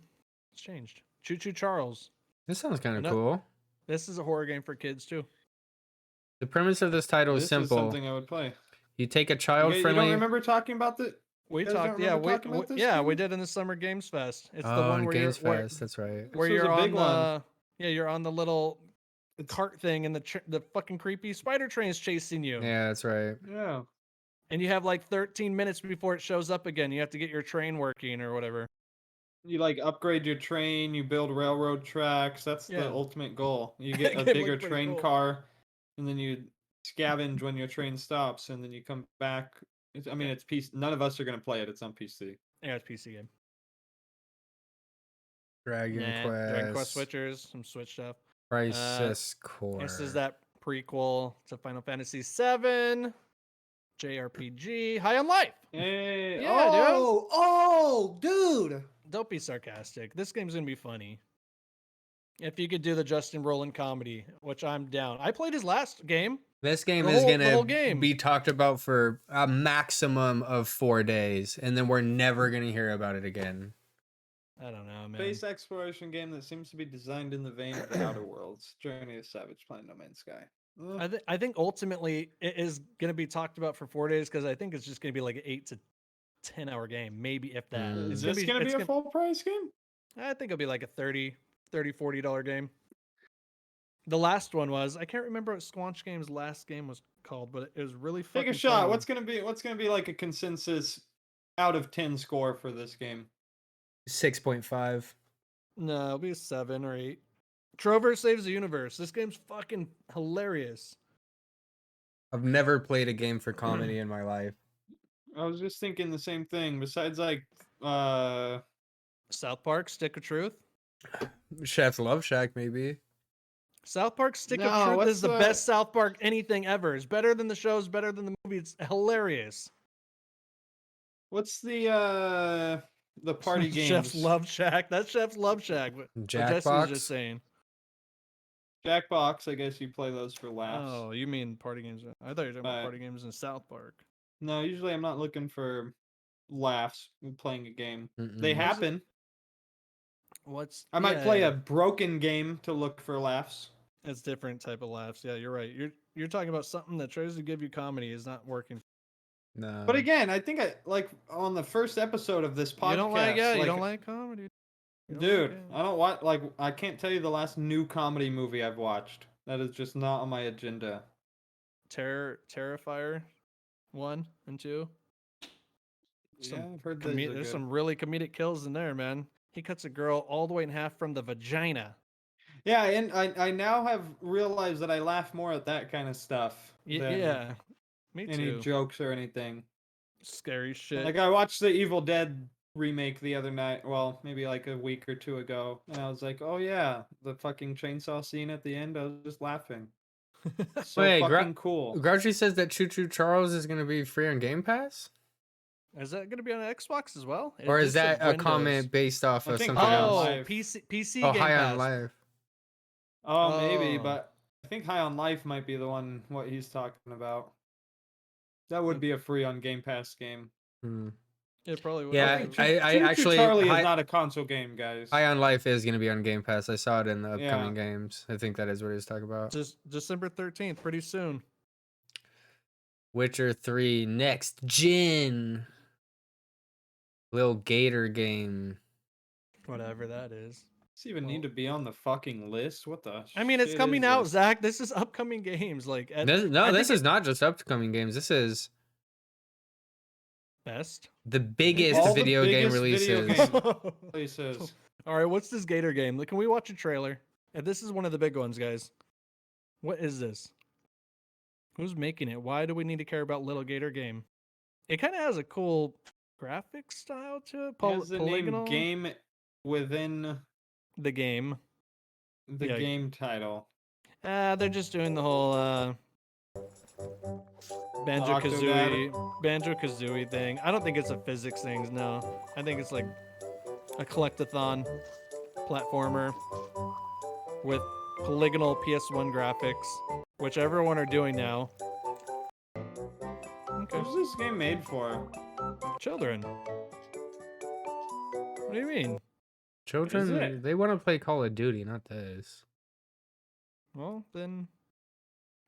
It's changed. Choo Choo Charles. This sounds kind of Ano- cool. This is a horror game for kids too. The premise of this title is This is simple. something I would play. You take a You child-friendly. don't remember talking about the We You guys don't talked, yeah, remember talking about this yeah, we game? did in the Summer Games Fest. It's Oh, the one on where Games you're Fest. That's right. where This was you're a on big one. the you're on the little cart thing, and the fucking creepy spider train's chasing you. Yeah, that's right. Yeah. And you have like 13 minutes before it shows up again. You have to get your train working or whatever. You like upgrade your train, you build railroad tracks. That's Yeah. the ultimate goal. You get a It looked bigger pretty train cool. car, and then you scavenge when your train stops, and then you come back. I mean, it's PC. None of us are gonna play it. It's on PC. Yeah, it's PC game. Dragon Quest. Dragon Quest switchers, some Switch stuff. Crisis Core. This is that prequel to Final Fantasy VII, JRPG, High on Life. Hey, Yeah, dude. oh, dude. Don't be sarcastic. This game's gonna be funny. If you could do the Justin Roiland comedy, which I'm down. I played his last game. This game The is whole gonna game. be talked about for a maximum of 4 days, and then we're never gonna hear about it again. I don't know, man. Space exploration game that seems to be designed in the vein of the Outer Worlds. Journey of Savage Planet No Man's Sky. I think ultimately it is gonna be talked about for 4 days because I think it's just gonna be like an 8 to 10 hour game, maybe if that. Mm. Is this gonna be a full price game? I think it'll be like a $40 game. The last one was, I can't remember what Squanch Game's last game was called, but it was really fucking Take a shot. fun. What's gonna be like a consensus out of 10 score for this game? 6.5. No, it'll be a 7 or 8. Trover Saves the Universe. This game's fucking hilarious. I've never played a game for comedy in my life. I was just thinking the same thing. Besides, like, South Park Stick of Truth. Chef's Love Shack, maybe. South Park Stick No, of Truth what's is the best South Park anything ever. It's better than the show. It's better than the movie. It's hilarious. what's the party games? Chef's Love Shack. That's Chef's Love Shack. What Jesse was Jackbox. just saying. Jackbox. I guess you play those for laughs. Oh, you mean party games? I thought you were talking about Right. party games in South Park. No, usually I'm not looking for laughs when playing a game. They Mm-mm. happen. What's I might play yeah, a broken game to look for laughs. It's different type of laughs. Yeah, you're right. You're talking about something that tries to give you comedy is not working. No. But again, I think I like on the first episode of this podcast. You don't like you don't like comedy. You don't Dude, like it. I don't watch like I can't tell you the last new comedy movie I've watched. That is just not on my agenda. Terrifier 1 and 2. Yeah, I've heard those are There's good. some really comedic kills in there, man. He cuts a girl all the way in half from the vagina. Yeah, and I now have realized that I laugh more at that kind of stuff than Yeah, me any too. jokes or anything. Scary shit. Like I watched the Evil Dead remake the other night, well, maybe like a week or two ago, and I was like, "Oh yeah, the fucking chainsaw scene at the end." I was just laughing. So Wait, fucking cool. Grouchy says that Choo Choo Charles is gonna be free on Game Pass? Is that going to be on Xbox as well? It Or is just said that a Windows. comment based off I of think something High on else? Life. PC Oh, Game High Pass. on Life. Oh, maybe, Oh. but I think High on Life might be the one what he's talking about. That would be a free on Game Pass game. Hmm. It probably would. Yeah, Okay. I Choo Choo actually Charlie High, is not a console game, guys. High on Life is gonna be on Game Pass. I saw it in the Yeah. upcoming games. I think that is what he's talking about. Just December 13th, pretty soon. Witcher 3 next gen. Little Gator game. Whatever that is. Does it even need to be on the fucking list? What the? I mean, it's shit coming is out, this? Zach. This is upcoming games. Like, This is not just upcoming games. This is best. the biggest All the video game biggest video releases. game places. All right, what's this Gator game? Like, can we watch a trailer? And this is one of the big ones, guys. What is this? Who's making it? Why do we need to care about Little Gator game? It kind of has a cool graphic style to it. It has the Polygonal. name game within The game. the Yeah. game title. They're just doing the whole Banjo Kazooie thing. I don't think it's a physics thing. No, I think it's like a collectathon platformer with polygonal PS1 graphics, which everyone are doing now. Okay, Who's this game made for? children. What do you mean? Children, it? they want to play Call of Duty, not this. Well, then.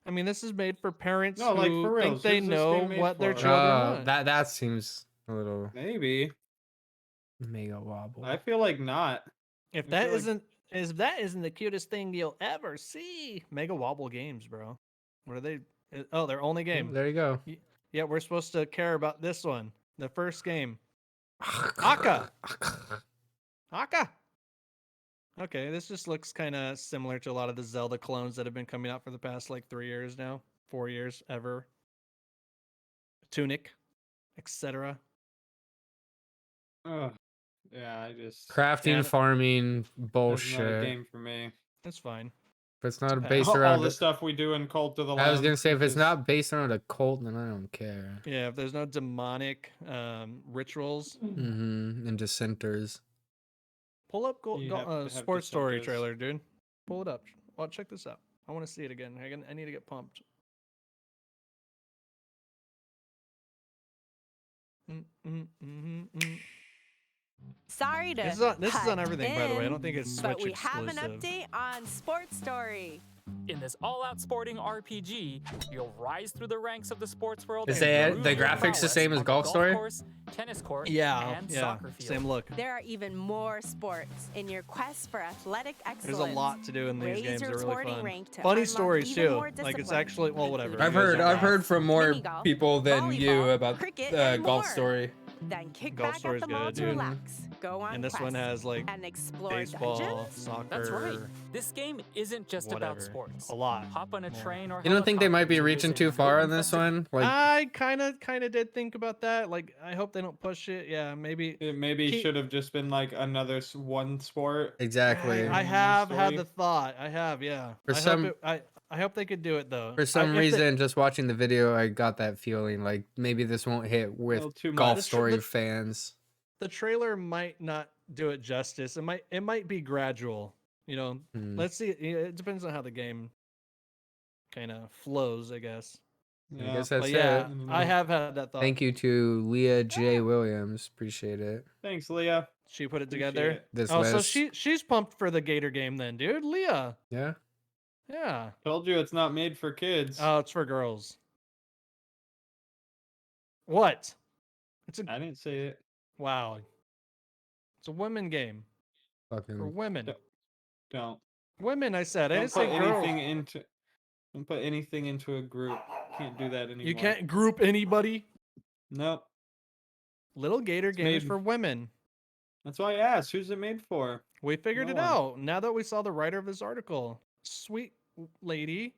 I mean, this is made for parents No, who like, for think reals, they who's this know game made what their for? children want. That seems a little Maybe. mega wobble. I feel like not. If I that feel like- isn't if that isn't the cutest thing you'll ever see, Mega Wobble Games, bro. What are they? Oh, their only Yeah, game. there you go. Yeah, we're supposed to care about this one, the first game. Aka. Aka. Okay, this just looks kind of similar to a lot of the Zelda clones that have been coming out for the past like 3 years now, 4 years ever. Tunic, etc. Ugh. Yeah, I just. Crafting, Yeah, farming, That's not a bullshit. game for me. That's fine. If it's not pass. based All around, the stuff we do in Cult of the I was Lamb. gonna say if it's is- not based around a cult, then I don't care. Yeah, if there's no demonic rituals, And dissenters. pull up You have to have Sports Story dissenters. trailer, dude. Pull it up. Well, check this out. I want to see it again. I need to get pumped. Sorry to. This is on cut everything, by the way. I in, don't think it's but Switch we have an exclusive. update on Sports Story. In this all-out sporting RPG, you'll rise through the ranks of the sports world. Is and the prove your graphics the prowess same as on the Golf Story? course, tennis court, Yeah, and yeah, soccer field. same look. There are even more sports in your quest for athletic excellence. There's a lot to do in these Raise games. your They're really sporting fun. rank to Funny unlock stories even too. more Like it's discipline, actually well, whatever. including You guys know I've that. heard from more mini-golf, people than you volleyball, about cricket, and Golf more. Story. Then kick Golf back Story's at the mall good, to dude. relax. Go on And this one quest has like and explore baseball, dungeons. soccer. That's right. This game isn't just Whatever. about sports. A lot. Hop on a more. train or You don't think they might be helicopter to reaching visit too far on mountain this festivals. one? Like, I kind of did think about that. Like, I hope they don't push it. Yeah, maybe. It maybe Keep- should have just been like another one sport. exactly. I One have had story. the thought. I have, yeah. For I some- hope I hope they could do it though. For some if they- reason, just watching the video, I got that feeling like maybe this won't hit with Little too Golf much. Story The- fans. the trailer might not do it justice. It might be gradual. You know, Hmm. let's see. It depends on how the game kind of flows, I guess. I Yeah. guess that's But yeah, it. I have had that thought. Thank you to Leah J. Williams. Appreciate it. Thanks, Leah. She put it Appreciate together. it. This Oh, so list. she's pumped for the Gator game then, dude. Leah. Yeah. Yeah. Told you it's not made for kids. Oh, it's for girls. What? It's a I didn't say it. wow. It's a women game for Fucking. women. Yep. Don't. Women, I said. I Don't didn't put say girls. anything into. Don't put anything into a group. Can't do that anymore. You can't group anybody. Nope. Little Gator games made- for women. That's why I asked. Who's it made for? We figured No it one. out. Now that we saw the writer of this article, sweet lady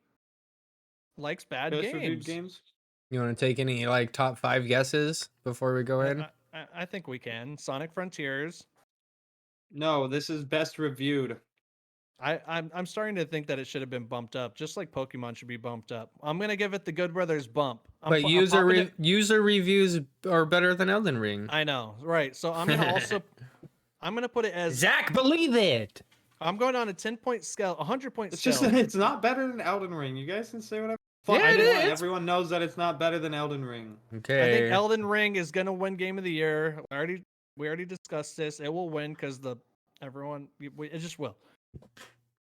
likes bad Best reviewed games. games. You want to take any like top 5 guesses before we go in? I think we can. Sonic Frontiers. No, this is best reviewed. I'm starting to think that it should have been bumped up, just like Pokemon should be bumped up. I'm gonna give it the Good Brothers bump. But I'm user popping it- user reviews are better than Elden Ring. I know, right? So I'm gonna also I'm gonna put it as Zach, believe it. I'm going on a 10-point scale, 100-point It's scale. just that it's not better than Elden Ring. You guys can say whatever. Yeah, I it just want is. everyone knows that it's not better than Elden Ring. Okay. I think Elden Ring is gonna win Game of the Year. We already discussed this. It will win because it just will.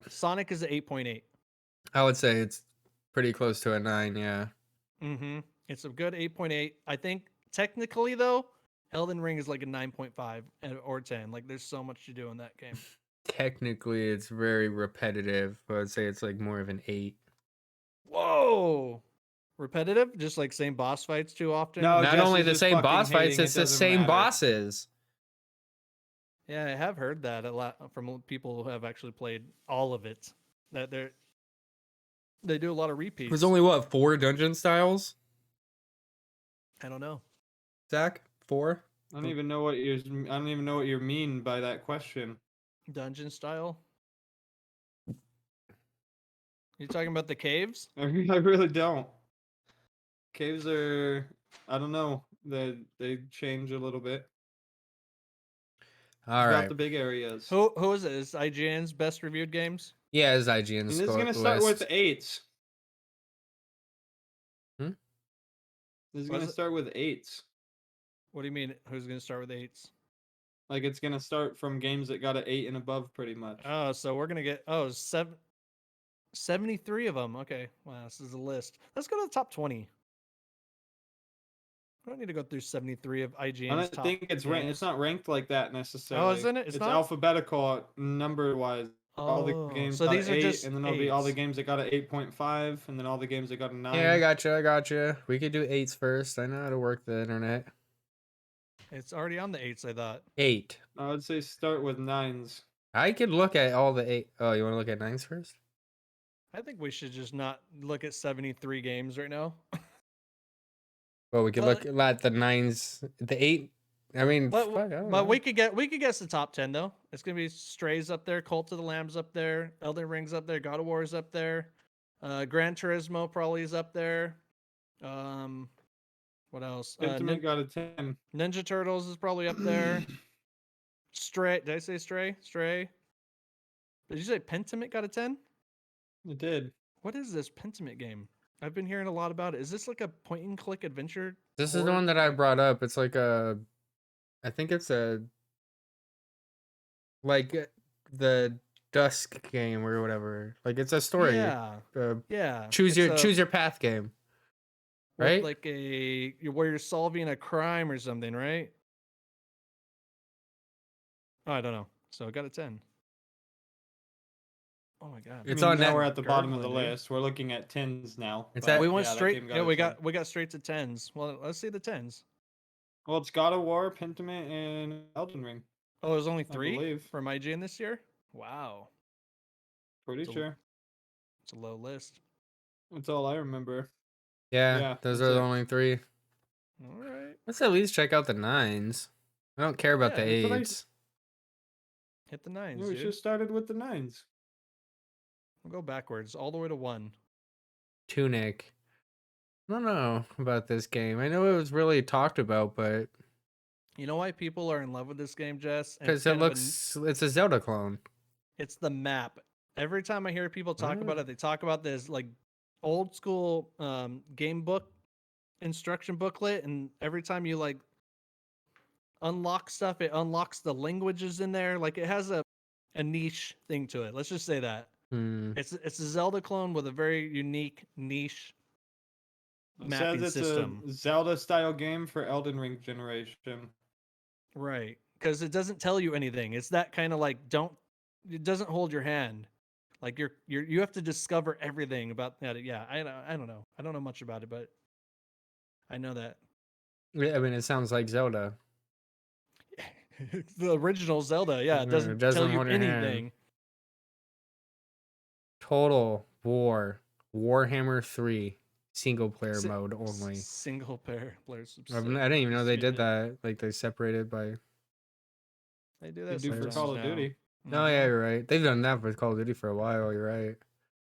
Sonic is an 8.8. I would say it's pretty close to a 9. Yeah. Mm-hmm. It's a good 8.8. I think technically though, Elden Ring is like a 9.5 or 10. Like there's so much to do in that game. Technically, it's very repetitive. But I'd say it's like more of an 8. Whoa. Repetitive? Just like same boss fights too often? No, Not Jess only is the just same fucking boss fights, hating, it's it the doesn't same matter. bosses. Yeah, I have heard that a lot from people who have actually played all of it. That they do a lot of repeats. There's only what 4 dungeon styles? I don't know. Zach, 4? I don't even know what you mean by that question. Dungeon style. You talking about the caves? I really don't. Caves are, I don't know. They change a little bit. All It's right. about the big areas. Who is it? Is IGN's best reviewed games? Yeah, it's IGN's And it's score gonna start with list. 8s. Hmm? It's Was gonna it? start with 8s. What do you mean? Who's gonna start with 8s? Like it's gonna start from games that got an 8 and above, pretty much. Oh, so we're gonna get 73 of them. Okay, wow, this is a list. Let's go to the top 20. I don't need to go through 73 of I IGN's don't top think it's ranked. games. It's not ranked like that necessarily. Oh, isn't it? It's not? alphabetical number wise. All the Oh, games so got these an are 8, just and then there'll be all the 8s. games that got an 8.5, and then all the games that got a 9. Yeah, I gotcha. We could do 8s first. I know how to work the internet. It's already on the 8s, I thought. 8. I would say start with 9s. I could look at all the 8. Oh, you want to look at 9s first? I think we should just not look at 73 games right now. Well, we could Well, look at the 9s, the 8. I mean, But, fuck, I don't but know. we could guess the top 10 though. It's gonna be Strays up there, Cult of the Lambs up there, Elden Ring's up there, God of War's up there, Gran Turismo probably is up there. What else? Intimate got a 10. Ninja Turtles is probably up there. Stray, did I say Stray? Stray. Did you say Pentiment got a 10? It did. What is this Pentiment game? I've been hearing a lot about it. Is this like a point and click adventure? This is the horror? one that I brought up. It's like I think it's the Dusk game or whatever. Like it's a story. Yeah. Yeah. Choose it's your path game. with Right? like where you're solving a crime or something, right? Oh, I don't know. So I got a 10. Oh my god. It's I mean, on now net we're at the bottom of the gurgling, dude. list. We're looking at 10s now. It's but at- We went yeah, that straight. game Yeah, a we 10. got straight to 10s. Well, let's see the 10s. Well, it's God of War, Pentiment, and Elden Ring. Oh, there's only I 3 believe. from IGN this year. Wow, Pretty So- sure. it's a low list. That's all I remember. Yeah, Yeah, those that's are the it. only 3. All right, Let's at least check out the 9s. I don't care about Yeah, the that's what I- 8s. hit the Yeah, 9s, we dude. should have started with the 9s. We'll go backwards all the way to 1. Tunic. I don't know about this game. I know it was really talked about, but You know why people are in love with this game, Jess? And because it's it kind of it's a Zelda clone. it's the map. Every time I hear people talk about Ah. it, they talk about this like old school game book instruction booklet, and every time you like unlock stuff, it unlocks the languages in there. Like it has a niche thing to it. Let's just say that. Hmm. It's a Zelda clone with a very unique niche It mapping says it's system. a Zelda style game for Elden Ring generation. Right. Because it doesn't tell you anything. It's that kind of like it doesn't hold your hand. Like you have to discover everything about that. Yeah, I don't know. I don't know much about it, but I know that. Yeah, I mean, it sounds like Zelda. The original Zelda, yeah, it doesn't, doesn't tell you hold your hand. anything. Total War Warhammer 3 single player Si- mode only. Single player players. I didn't even know they did that. Like they separated by. They do They that do for sometimes Call of now. Duty. Oh yeah, Mhm. you're right. They've done that with Call of Duty for a while. You're right.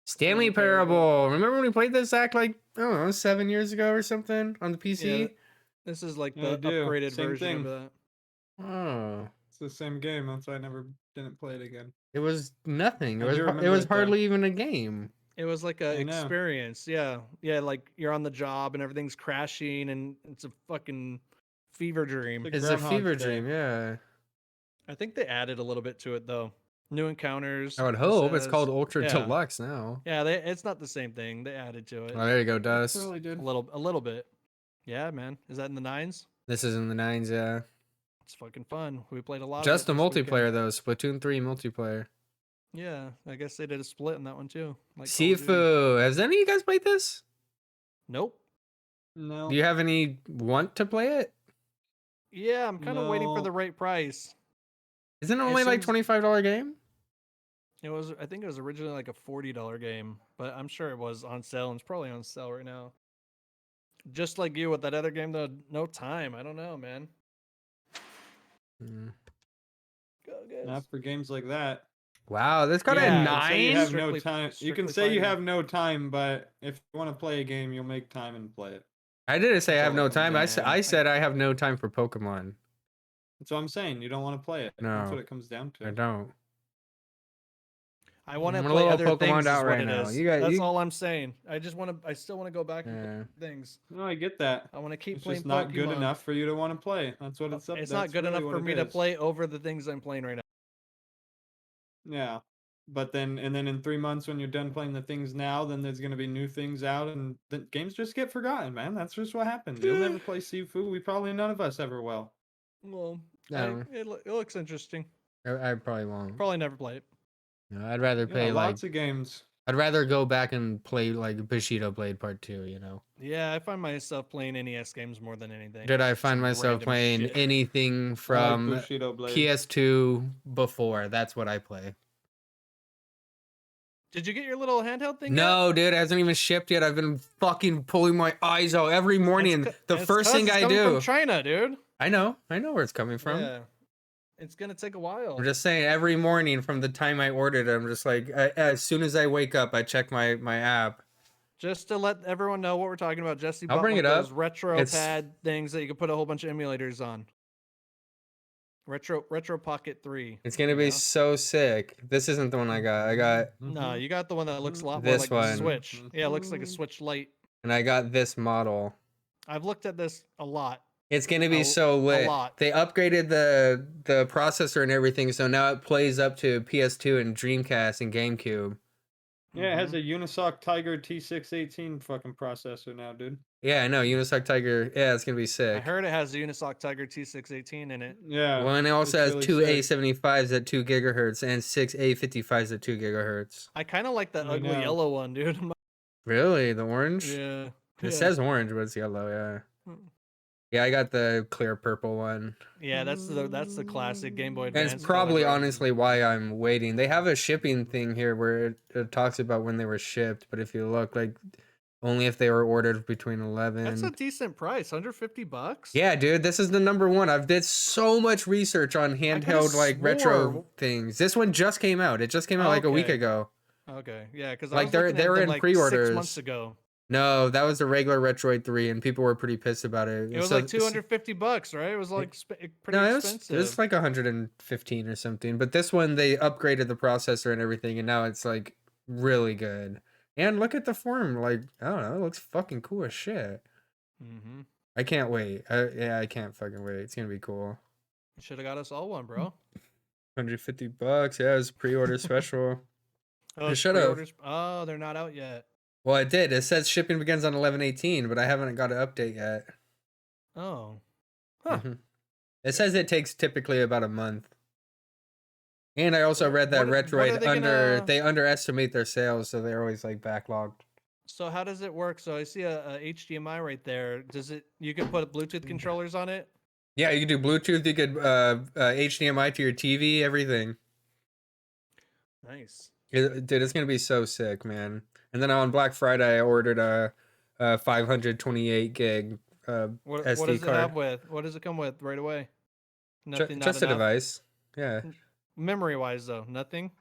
Stanley Stanley Parable. Parable. Remember when we played this act like I don't know 7 years ago or something on the PC? Yeah, this is like Yeah, the I do. upgraded Same version thing. of that. Oh, It's the same game. That's why I never didn't play it again. it was nothing. It I was do it remember was it, though. hardly even a game. It was like a I know. experience. Yeah. Yeah, like you're on the job and everything's crashing and it's a fucking fever dream. Like It's a Groundhog fever Day. dream. Yeah, I think they added a little bit to it though. New encounters. I would it hope it's says. called Ultra Yeah. Deluxe now. Yeah, it's not the same thing. They added to it Oh, there you go, They Dust. totally a did. little bit. Yeah, man. Is that in the 9s? This is in the 9s. Yeah, It's fucking fun. We played a lot. just the of it this multiplayer weekend. though. Splatoon 3 multiplayer. Yeah, I guess they did a split in that one too. Like Call of Duty. Sifu. Has any of you guys played this? Nope. No. Do you have any want to play it? Yeah, I'm kind of waiting for No. the right price. Isn't it only like seems- $25 game? I think it was originally like a $40 game, but I'm sure it was on sale and it's probably on sale right now. Just like you with that other game though, no time. I don't know, man. Mm. Go, guys. Not for games like that. Wow, this got Yeah, a you can Say you 9. have no Strictly- time. You can strictly say you fighting. have no time, but if you want to play a game, you'll make time and play it. I didn't say I That's have all it no comes time. down I to. said I have no time for Pokemon. That's what I'm saying. You don't want to play it. That's No, what it comes down I to. don't. I want to I'm a play little other Pokemon things. Is out what right it now. is. You got That's you. all I'm saying. I just want to. I still want to go back and Yeah. play things. No, I get that. I want to keep It's playing just not Pokemon. good enough for you to want to play. That's what it's up. It's That's not good really enough what for it me to is. play over the things I'm playing right now. Yeah. But then in 3 months when you're done playing the things now, then there's gonna be new things out and the games just get forgotten, man. That's just what happens. You'll never play Sifu. We probably none of us ever will. Well, No. it looks interesting. I probably won't. Probably never play it. No, I'd rather Yeah, play like lots of games. I'd rather go back and play like Bushido Blade Part 2, you know. Yeah, I find myself playing NES games more than anything. Did I find Some myself random playing shit. anything I like from Bushido Blade. PS2 before? That's what I play. Did you get your little handheld thing? No, dude, it hasn't even shipped yet. I've been fucking pulling my eyes out every yet? morning. The first thing I coming do. from China, dude. I know where it's coming from. Yeah, it's gonna take a while. I'm just saying, every morning from the time I ordered it, I'm just like, as soon as I wake up, I check my app. Just to let everyone know what we're talking about, Jesse I'll bought bring one it of those up. retro It's- pad things that you can put a whole bunch of emulators on. Retro Pocket 3. It's gonna you be know? so sick. This isn't the one I got. I got, No, you got the one that looks a lot more This like a one. Switch. Yeah, it looks like a Switch Lite. and I got this model. I've looked at this a lot. It's gonna be A- so a lit. lot. They upgraded the processor and everything, so now it plays up to PS2 and Dreamcast and GameCube. Yeah, it has a Unisoc Tiger T618 fucking processor now, dude. Yeah, I know. Unisoc Tiger. Yeah, it's gonna be I sick. heard it has the Unisoc Tiger T618 in it. Yeah. Well, and it also has it's two really sick. A75s at 2 gigahertz and 6 A55s at 2 gigahertz. I kind of like that I ugly know. yellow one, dude. Really? The orange? Yeah. It says orange, but it's yellow. Yeah. Hmm. Yeah, I got the clear purple one. Yeah, that's the classic Game Boy And Advance. it's probably color. honestly why I'm waiting. They have a shipping thing here where it talks about when they were shipped, but if you look, like, only if they were ordered between 11. That's a decent price, $150. Yeah, dude, this is the number one. I've did so much research on handheld like retro swore- things. This one just came out. It just came out like a week Okay. ago. Okay, yeah, because Like, they were in like pre-orders. 6 months ago. No, that was the regular Retroid 3, and people were pretty pissed about it. It was like $250, right? It was like pretty No, expensive. it was like 115 or something. But this one, they upgraded the processor and everything, and now it's like really good. And look at the form. Like, I don't know, it looks fucking cool as shit. Mm-hmm. I can't wait. I can't fucking wait. It's gonna be cool. Should have got us all one, bro. $150. Yeah, it was pre-order special. Oh, It it's should've. pre-orders? Oh, they're not out yet. Well, it did. It says shipping begins on 11/18, but I haven't got an update yet. Oh. Huh. Mhm. It says it takes typically about a month. And I also read that What are Retroid they they underestimate their sales, so they're always like backlogged. So how does it work? So I see a HDMI right there. You can put Bluetooth controllers on it? Yeah, you can do Bluetooth, you could HDMI to your TV, everything. Nice. Dude, it's gonna be so sick, man. And then on Black Friday, I ordered a 528 gig What SD does it card. have with? What does it come with right away? Nothing. Just a device. Yeah. Memory wise though, nothing.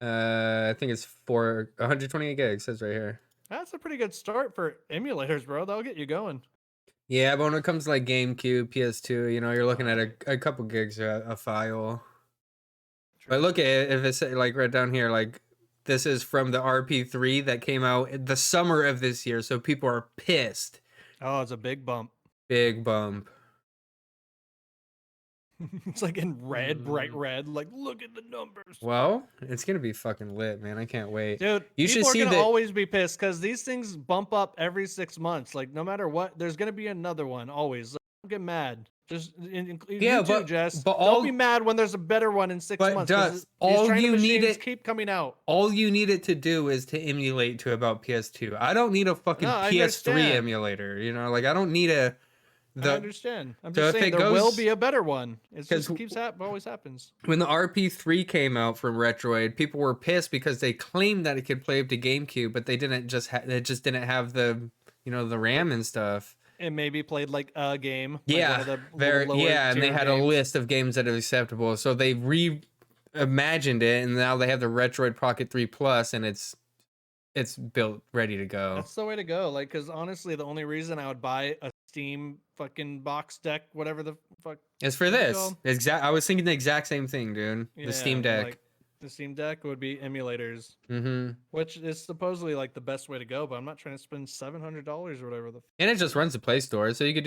I think it's 128 gigs. Says right here. That's a pretty good start for emulators, bro. That'll get you going. Yeah, but when it comes to like GameCube, PS2, you know, you're looking at a couple gigs a file. But look at it, if it's like right down here, like this is from the RP3 that came out the summer of this year, so people are pissed. Oh, it's a big bump. Big bump. It's like in red, bright red. Like, look at the numbers. Well, it's gonna be fucking lit, man. I can't wait. Dude, You should people are see gonna that- always be pissed because these things bump up every 6 months. Like, no matter what, there's gonna be another one always. Like, don't get mad. Just Yeah, you too, but- Jess. but Don't all- be mad when there's a better one in 6 But months. 'cause Dust, these all China you need machines it- keep coming out. All you need it to do is to emulate to about PS2. I don't need a fucking No, I PS3 understand. emulator. You know, like I don't need I understand. I'm so just if saying it there will goes- be a better one. It 'Cause just always happens. when the RP3 came out from Retroid, people were pissed because they claimed that it could play up to GameCube, but they didn't just it just didn't have the the RAM and stuff. And maybe played like a game. Like Yeah, one of the very lower and they tier had a games. list of games that are acceptable. So they reimagined it, and now they have the Retroid Pocket 3 Plus, and it's built ready to go. That's the way to go. Like, because honestly, the only reason I would buy a Steam fucking box deck, whatever the fuck. It's for what's it this. called? I was thinking the exact same thing, dude. The Steam Yeah, Deck. like the Steam Deck would be emulators, Mm-hmm. which is supposedly like the best way to go. But I'm not trying to spend $700 or whatever the. And it just runs the Play Store, so you could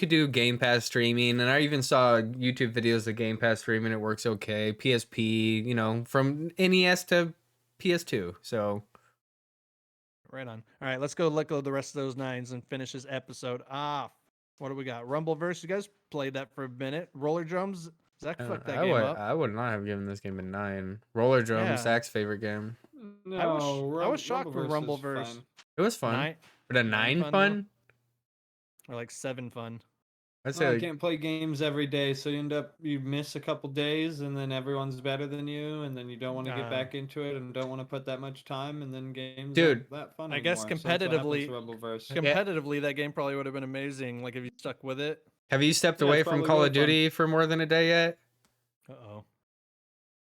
do Game Pass streaming, and I even saw YouTube videos of Game Pass streaming. It works okay. PSP, from NES to PS2. So Right on. All right, let's go look at the rest of those nines and finish this episode off. What do we got? Rumbleverse. You guys played that for a minute. Roller Drums. Zach fucked that game up. I would not have given this game a 9. Roller Drums, Yeah. Zach's favorite game. No, I was shocked for Rumbleverse is Rumbleverse. fine. It was fun, Nine, but a 9 9 fun, fun. or like 7 fun. I'd Well, say I like, can't play games every day, so you miss a couple days, and then everyone's better than you, and then you don't want to get back into it, and don't want to put that much time, and then games Dude, aren't that fun I guess anymore. So that's what happens competitively- to Rumbleverse. Competitively, that game probably would have been amazing. Like if you stuck with it. have you stepped Yeah, away it's from probably Call really of fun. Duty for more than a day yet, Uh-oh.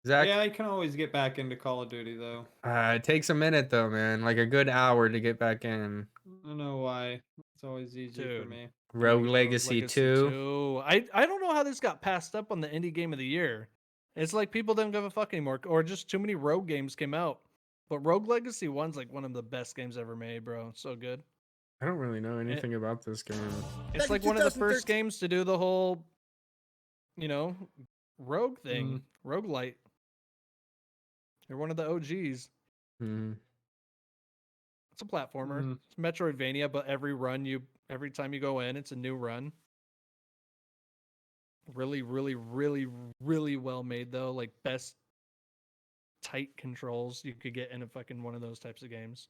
Zach? Yeah, I can always get back into Call of Duty though. It takes a minute though, man. Like a good hour to get back in. I don't know why. It's always easy for Dude. me. Rogue Legacy 2. 2. I don't know how this got passed up on the indie game of the year. It's like people don't give a fuck anymore, or just too many Rogue games came out. But Rogue Legacy 1's like one of the best games ever made, bro. It's so good. I don't really know anything about this game. It's Back like in one of the first 2013. games to do the whole, Rogue thing, roguelite. They're one of the OGs. Mhm. It's a platformer. Mhm. It's Metroidvania, but every time you go in, it's a new run. Really, really, really, really well made though. Like best tight controls you could get in a fucking one of those types of games.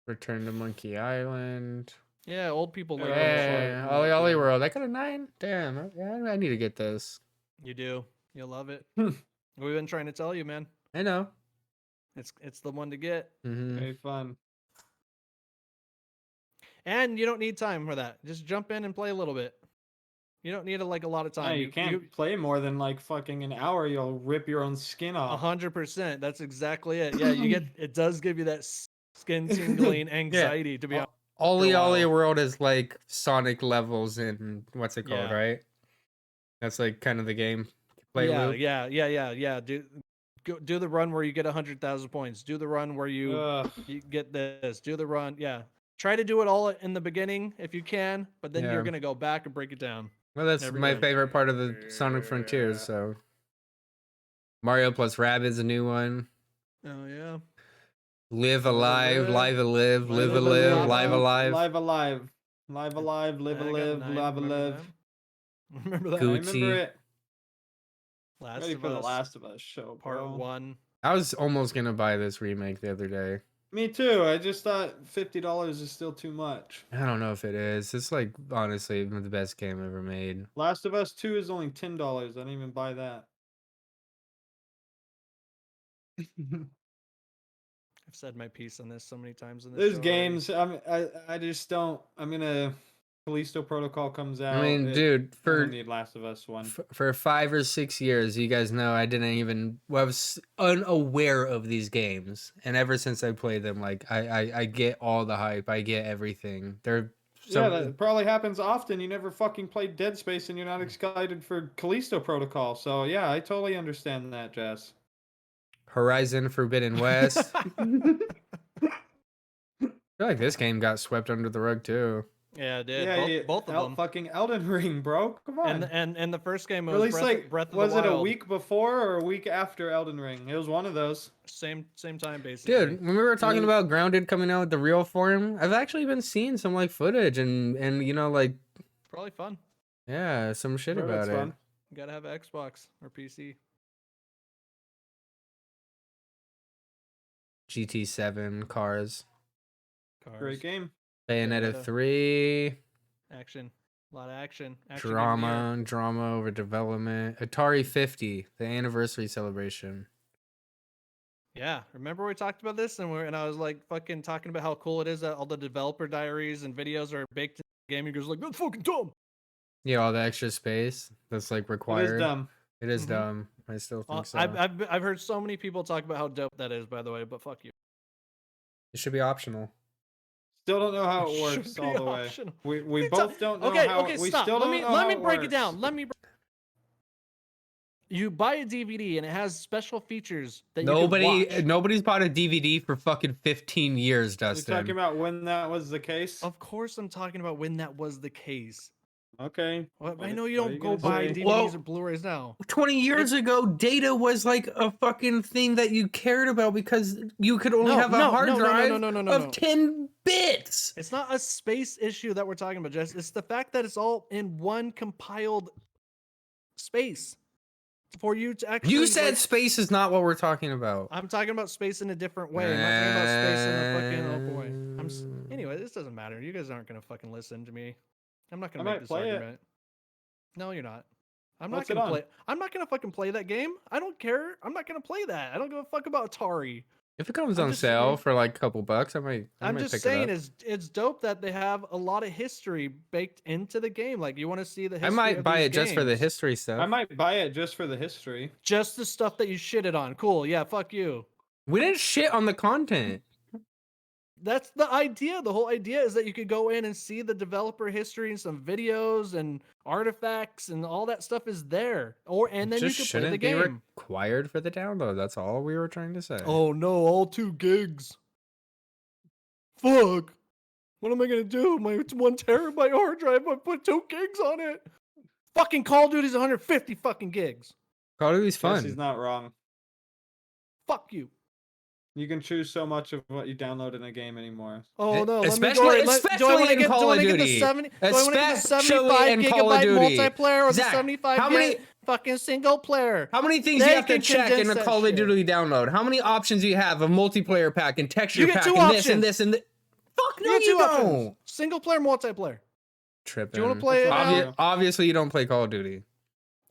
Return to Monkey Island. Yeah, old people like Yeah, that shit. Yeah, Ollie Ollie World. I got a 9. Damn. I need to get this. You do. You'll love it. Hmm. We've been trying to tell you, man. I know. It's the one to get. Hmm. Very fun. And you don't need time for that. Just jump in and play a little bit. You don't need a lot of No, time. you can't play more than like fucking an hour. You'll rip your own skin off. 100%. That's exactly it. Yeah, it does give you that skin tingling anxiety to be honest. Ollie while. Ollie World is like Sonic levels in what's it called, Yeah. right? That's like kind of the game play loop. Yeah. Do the run where you get 100,000 points. Do the run where you Ugh. get this. Do the run. Yeah. Try to do it all in the beginning if you can, but then Yeah. you're gonna go back and break it down. Well, that's Every my day. favorite part of the Sonic Frontiers. Yeah. So Mario plus Rabbids a new one. Oh yeah. Live alive, Live. live alive, live Live alive, alive. live alive. Live alive. Live alive, live I got alive, 9, live remember alive. that? Remember that? I Gucci. remember it. Last Ready of for the Us, Last of Us show, Part bro. 1. I was almost gonna buy this remake the other day. Me too. I just thought $50 is still too much. I don't know if it is. It's like honestly the best game ever made. Last of Us 2 is only $10. I didn't even buy that. I've said my piece on this so many times in this There's show already. games. I just don't. I'm gonna. Callisto Protocol comes out. I mean, it- dude, I for don't need Last of Us 1. for 5 or 6 years, you guys know I didn't even I was unaware of these games, and ever since I played them, like I get all the hype, I get everything. They're Yeah, that probably happens often. You never fucking played Dead Space and you're not excited for Callisto Protocol. So yeah, I totally understand that, Jess. Horizon Forbidden West. I feel like this game got swept under the rug too. Yeah, it did. Yeah, both of them. Fucking Elden Ring, bro. Come on. And the first game was Released like Breath of was the it a Wild. week before or a week after Elden Ring? It was one of those. Same time basically. Dude, when we were talking Really? about Grounded coming out with the real form, I've actually been seeing some like footage and like Probably fun. yeah, some shit Bro, about that's it. fun. You gotta have an Xbox or PC. GT7 cars. Cars. Great game. Bayonetta Bayonetta. 3. Action. A lot of action. Action game of the year. Drama over development. Atari 50, the anniversary celebration. Yeah, remember we talked about this and I was like fucking talking about how cool it is that all the developer diaries and videos are baked into game. He goes like, "That's fucking dumb." Yeah, all the extra space that's like It required. is dumb. It is Mhm. dumb. I still think so. I've heard so many people talk about how dope that is, by the way. But fuck you. It should be optional. Still don't know how it It should works be all the way. optional. We It's a- both don't know okay, how. okay, We stop. still don't know Let how me it break it works. down. You buy a DVD and it has special features that you can watch. Nobody's bought a DVD for fucking 15 years, You're Dustin. talking about when that was the case. Of course, I'm talking about when that was the case. Okay. Well, I What- know you what are don't gonna go buy say? DVDs Well- or Blu-rays now. 20 years ago, data was like a fucking thing that you cared about because you could only have a hard drive of 10 bits. It's not a space issue that we're talking about, Jess. It's the fact that it's all in one compiled space for you to actually. You said like, space is not what we're talking about. I'm talking about space in a different way. I'm not talking about space in a fucking open way. Anyway, this doesn't matter. You guys aren't gonna fucking listen to me. I'm not gonna I make might this play it. argument. No, you're not. I'm What's not it gonna on? play. I'm not gonna fucking play that game. I don't care. I'm not gonna play that. I don't give a fuck about Atari. If it comes I'm on just sale saying- for like a couple bucks, I might just pick saying, it up. it's dope that they have a lot of history baked into the game. Like you want to see the history. I might of buy these it just for the games. history stuff. I might buy it just for the history. Just the stuff that you shitted on. Cool. Yeah. Fuck you. We didn't shit on the content. That's the idea. The whole idea is that you could go in and see the developer history and some videos and artifacts and all that stuff is there. And then Just you can play the shouldn't be game. required for the download. That's all we were trying to say. Oh no, all 2 gigs. Fuck. What am I gonna do? My 1 terabyte hard drive, I put 2 gigs on it. Fucking Call of Duty's 150 fucking gigs. Call of Duty's Yes, fun. he's not wrong. Fuck you. You can choose so much of what you download in a game anymore. Oh no, Especially- especially in Call of do I Duty. want to get the Especially 75 in Call of gigabyte Duty. multiplayer or Zach, the 75 how many- gig fucking single player? How many things They you have to can check in condense a that Call of shit. Duty download? How many options do you have? A multiplayer pack and texture You get pack 2 and this and options. this and this. Fuck no, You get you 2 options. don't. Single player, multiplayer. Tripping. Do you wanna play it now? Obviously, you don't play Call of Duty.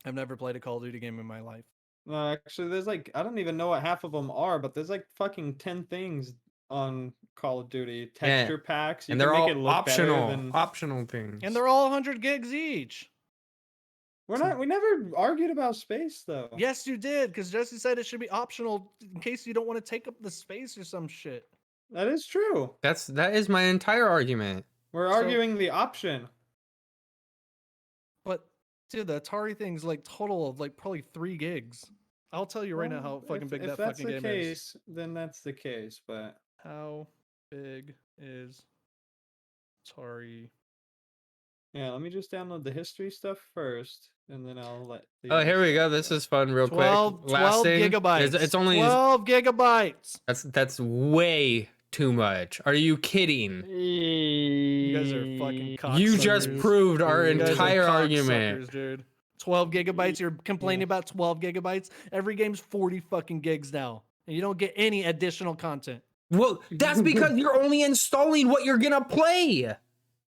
I've never played a Call of Duty game in my life. No, actually, there's like I don't even know what half of them are, but there's like fucking 10 things on Call of Duty. Texture packs, you And can they're make all it look better optional. than- Optional things. And they're all 100 gigs each. We never argued about space though. Yes, you did, because Jesse said it should be optional in case you don't want to take up the space or some shit. That is true. That is my entire argument. We're So- arguing the option. But dude, the Atari thing's like total of like probably 3 gigs. I'll tell you right now how Well, fucking big if that that's fucking the game is. case, then that's the case. But How big is Atari? yeah, let me just download the history stuff first, and then I'll let. the Oh, here other we go. stuff This go. is fun, real 12, quick. Last 12 thing gigabytes. is it's only 12 gigabytes. that's way too much. Are you kidding? You guys are fucking cocksuckers. You just proved our You guys are entire argument. cocksuckers, dude. 12 gigabytes. You're complaining about 12 gigabytes. Every game's 40 fucking gigs now, and you don't get any additional content. Well, that's because you're only installing what you're gonna play.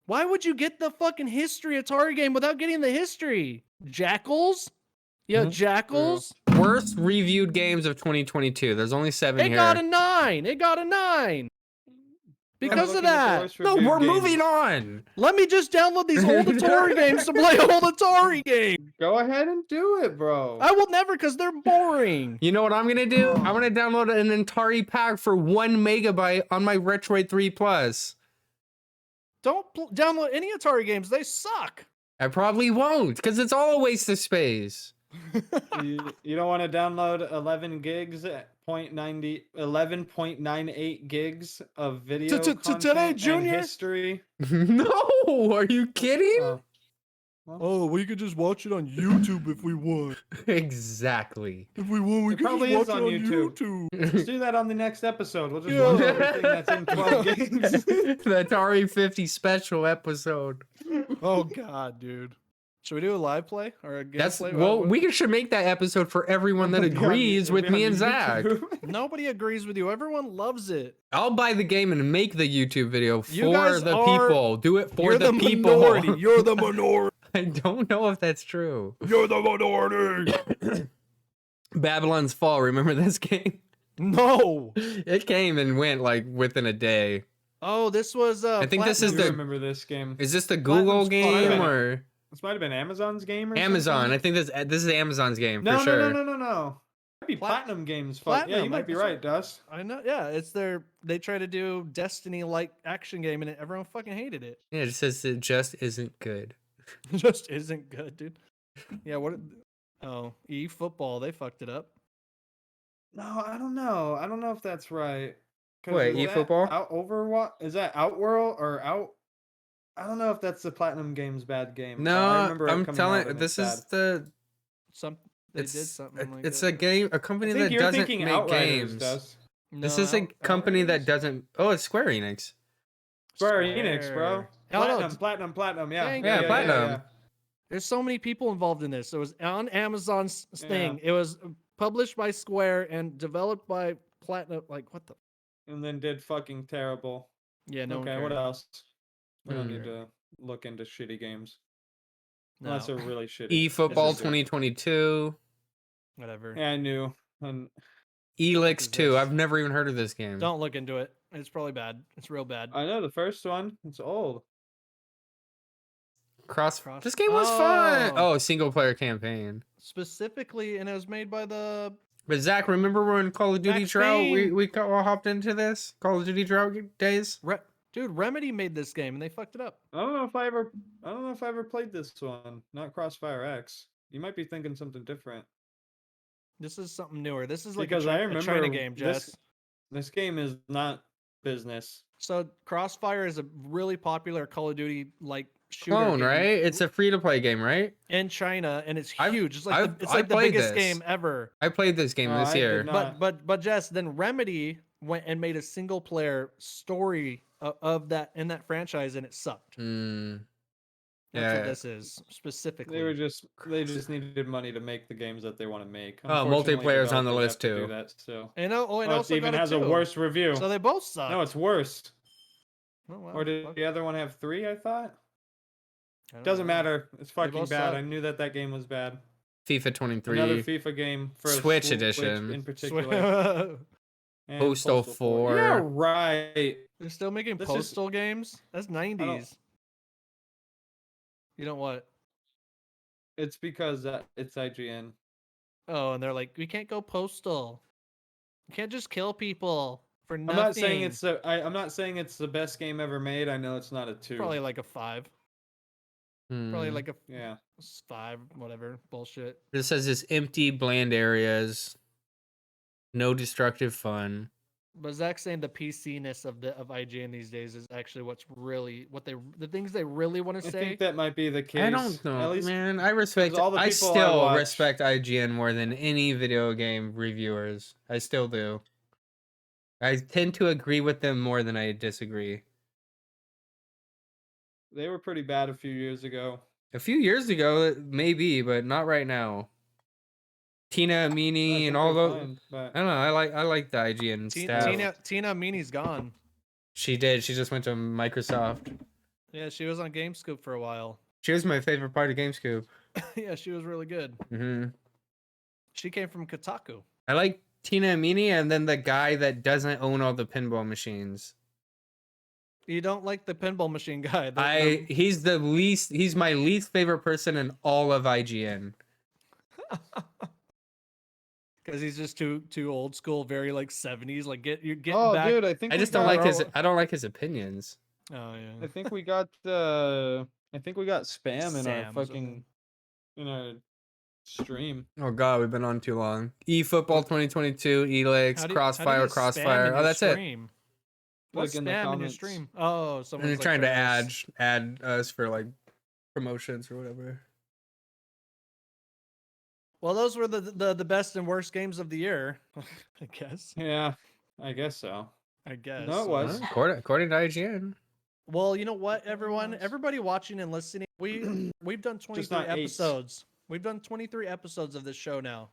Why would you get the fucking history Atari game without getting the history? Jackals? Yeah, Mhm. Jackals. Worst reviewed games of 2022. There's only 7 It here. got a 9. It got a 9. Because of looking at the that. worst No, reviewed we're games. moving on. Let me just download these old Atari games to play old Atari games. Go ahead and do it, bro. I will never, because they're boring. You know what I'm gonna do? I'm gonna download an Atari pack for 1 megabyte on my Retroid 3 Plus. Don't download any Atari games. They suck. I probably won't, because it's all a waste of space. You don't want to download 11 gigs at 11.98 gigs of video Today, content and Junior? history. No, are you kidding? Oh. Oh, we could just watch it on YouTube if we want. Exactly. If we want, we It could probably just is watch on it on YouTube. YouTube. Let's do that on the next episode. We'll just Yeah. watch everything that's in 12 gigs. The Atari 50 special episode. Oh God, dude. Should we do a live play or a That's gameplay? well, we should make that episode for everyone that It'll be on- agrees it'll with be me on and Zach. YouTube. Nobody agrees with you. Everyone loves it. I'll buy the game and make the YouTube video You for guys the are- people. Do it for You're the the people. minority. You're the minority. I don't know if that's true. You're the minority. Babylon's Fall. Remember this game? No. It came and went like within a day. Oh, this was I think this I is do the. remember this game. Is this the Google Platinum's game Platinum. or This might have been Amazon's game or Amazon? I something. think this is Amazon's game No, for no, sure. no, no, no, no. Might be Plat- Platinum Games. Yeah, Platinum, you might be that's right, Dust. I know. Yeah, it's they try to do Destiny-like action game, and everyone fucking hated it. Yeah, it says it just isn't good. It just isn't good, dude. Yeah, what? Oh, eFootball, they fucked it up. No, I don't know. I don't know if that's right. 'Cause Wait, is that eFootball? Out Overwatch? Is that Outworld or Out? I don't know if that's the Platinum Games bad game. I No, remember it I'm coming out telling. and This it's is bad. the. Some they did something like It's that. a game, a I company think that you're doesn't thinking make Outriders, games. Dust. This No, is a company that Outriders? doesn't. Oh, it's Square Enix. Square Enix, bro. Square. Oh, no, Platinum, it's- Platinum. Yeah, Thank yeah, Yeah, you. Platinum. There's so many people involved in this. It was on Amazon's Yeah. thing. It was published by Square and developed by Platinum. Like what the? And then did fucking terrible. Yeah, no. Okay, one what cared. else? We don't need Hmm. to look into shitty games. No, Unless they're really shitty. eFootball This is it. 2022. whatever. Yeah, I knew. And Elix is 2. this? I've never even heard of this game. Don't look into it. It's probably bad. It's real bad. I know the first one. It's old. Cross. Cross- This game was fun. Oh. Oh, single player campaign. Specifically, and it was made by the. But Zach, remember when Call of Duty Max Drought Payne. we all hopped into this Call of Duty Drought days? Dude, Remedy made this game and they fucked it up. I don't know if I ever played this one. Not Crossfire X. You might be thinking something different. This is something newer. This is like Because I remember a China game, Jess. this game is not business. So Crossfire is a really popular Call of Duty like shooter Clone, game right? It's a free to play game, right? in China, and it's I've- huge. It's like I've- it's I like the played biggest this. game ever. I played this game Oh, this I did year. not. But Jess, then Remedy went and made a single player story of that in that franchise, and it sucked. Mm, That's yeah. what this is specifically. They just needed money to make the games that they want to make. Oh, Unfortunately, multiplayer's on the developers list have to do too. that still. and it Oh, it also even got has a two. worse review. So they both suck. No, it's worse. Oh, well, Or did fuck. the other one have 3? I thought. I don't Doesn't know. matter. It's fucking both bad. suck. I knew that game was bad. FIFA 23. Another FIFA game for a Switch Switch edition. in Swear- particular. And Postal 4. Yeah, right. They're still making This is- postal games? That's 90s. You know what? It's because it's IGN. Oh, and they're like, we can't go postal. You can't just kill people for nothing. I'm not saying I'm not saying it's the best game ever made. I know it's not a 2. Probably like a 5. Probably Hmm. like a Yeah. 5, whatever. Bullshit. It says it's empty, bland areas. No destructive fun. But Zach's saying the PC-ness of IGN these days is actually what's really the things they really want to I say. think that might be the case. I don't know, At least man. I respect. all the I people I still watch- respect IGN more than any video game reviewers. I still do. I tend to agree with them more than I disagree. they were pretty bad a few years ago. A few years ago, maybe, but not right now. Tina I Amini think and all they're those. fine, but I don't know. I like the IGN staff. Tina Amini's gone. She did. She just went to Microsoft. Yeah, she was on GameScoop for a while. She was my favorite part of GameScoop. Yeah, she was really good. Hmm. She came from Kotaku. I like Tina Amini and then the guy that doesn't own all the pinball machines. You don't like the pinball machine guy. He's my least favorite person in all of IGN. Because he's just too old school, very like 70s. Like you're getting oh, back. dude, I think I we just don't got like his our- I don't like his opinions. Oh yeah. I think we got spam in our Sam, fucking in our stream. Oh god, we've been on too long. eFootball 2022, Elix, How do you Crossfire, get spam in Crossfire. your Oh, that's it. stream? What's Like in the spam in your comments. stream? Oh, And someone's they're like trying to us. add us for like promotions or whatever. Well, those were the best and worst games of the year, I guess. Yeah, I guess so. I guess. No, it was. According to IGN. Well, you know what, everyone, everybody watching and listening, we've done 23 not 8. episodes. We've done 23 episodes of this show now.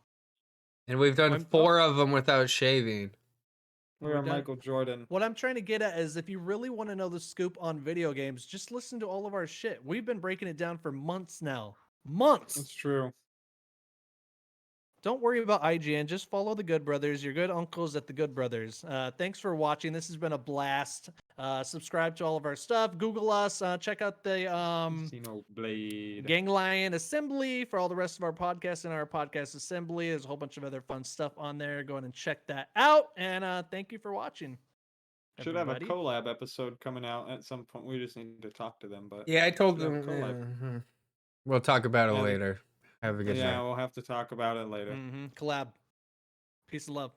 And we've done I'm- 4 of them without shaving. We We're are done. Michael Jordan. What I'm trying to get at is if you really want to know the scoop on video games, just listen to all of our shit. We've been breaking it down for months now. Months. That's true. Don't worry about IGN. Just follow the Good Brothers. Your good uncles at the Good Brothers. Thanks for watching. This has been a blast. Subscribe to all of our stuff. Google us. Check out the Xenoblade. Ganglion Assembly for all the rest of our podcasts in our podcast assembly. There's a whole bunch of other fun stuff on there. Go ahead and check that out. And thank you for watching. Should have a everybody. collab episode coming out at some point. We just need to talk to them. But Yeah, I told should have a them. collab. We'll talk about it Yeah, later. Have a good night. Yeah, we'll have to talk about it later. Collab. Peace and love.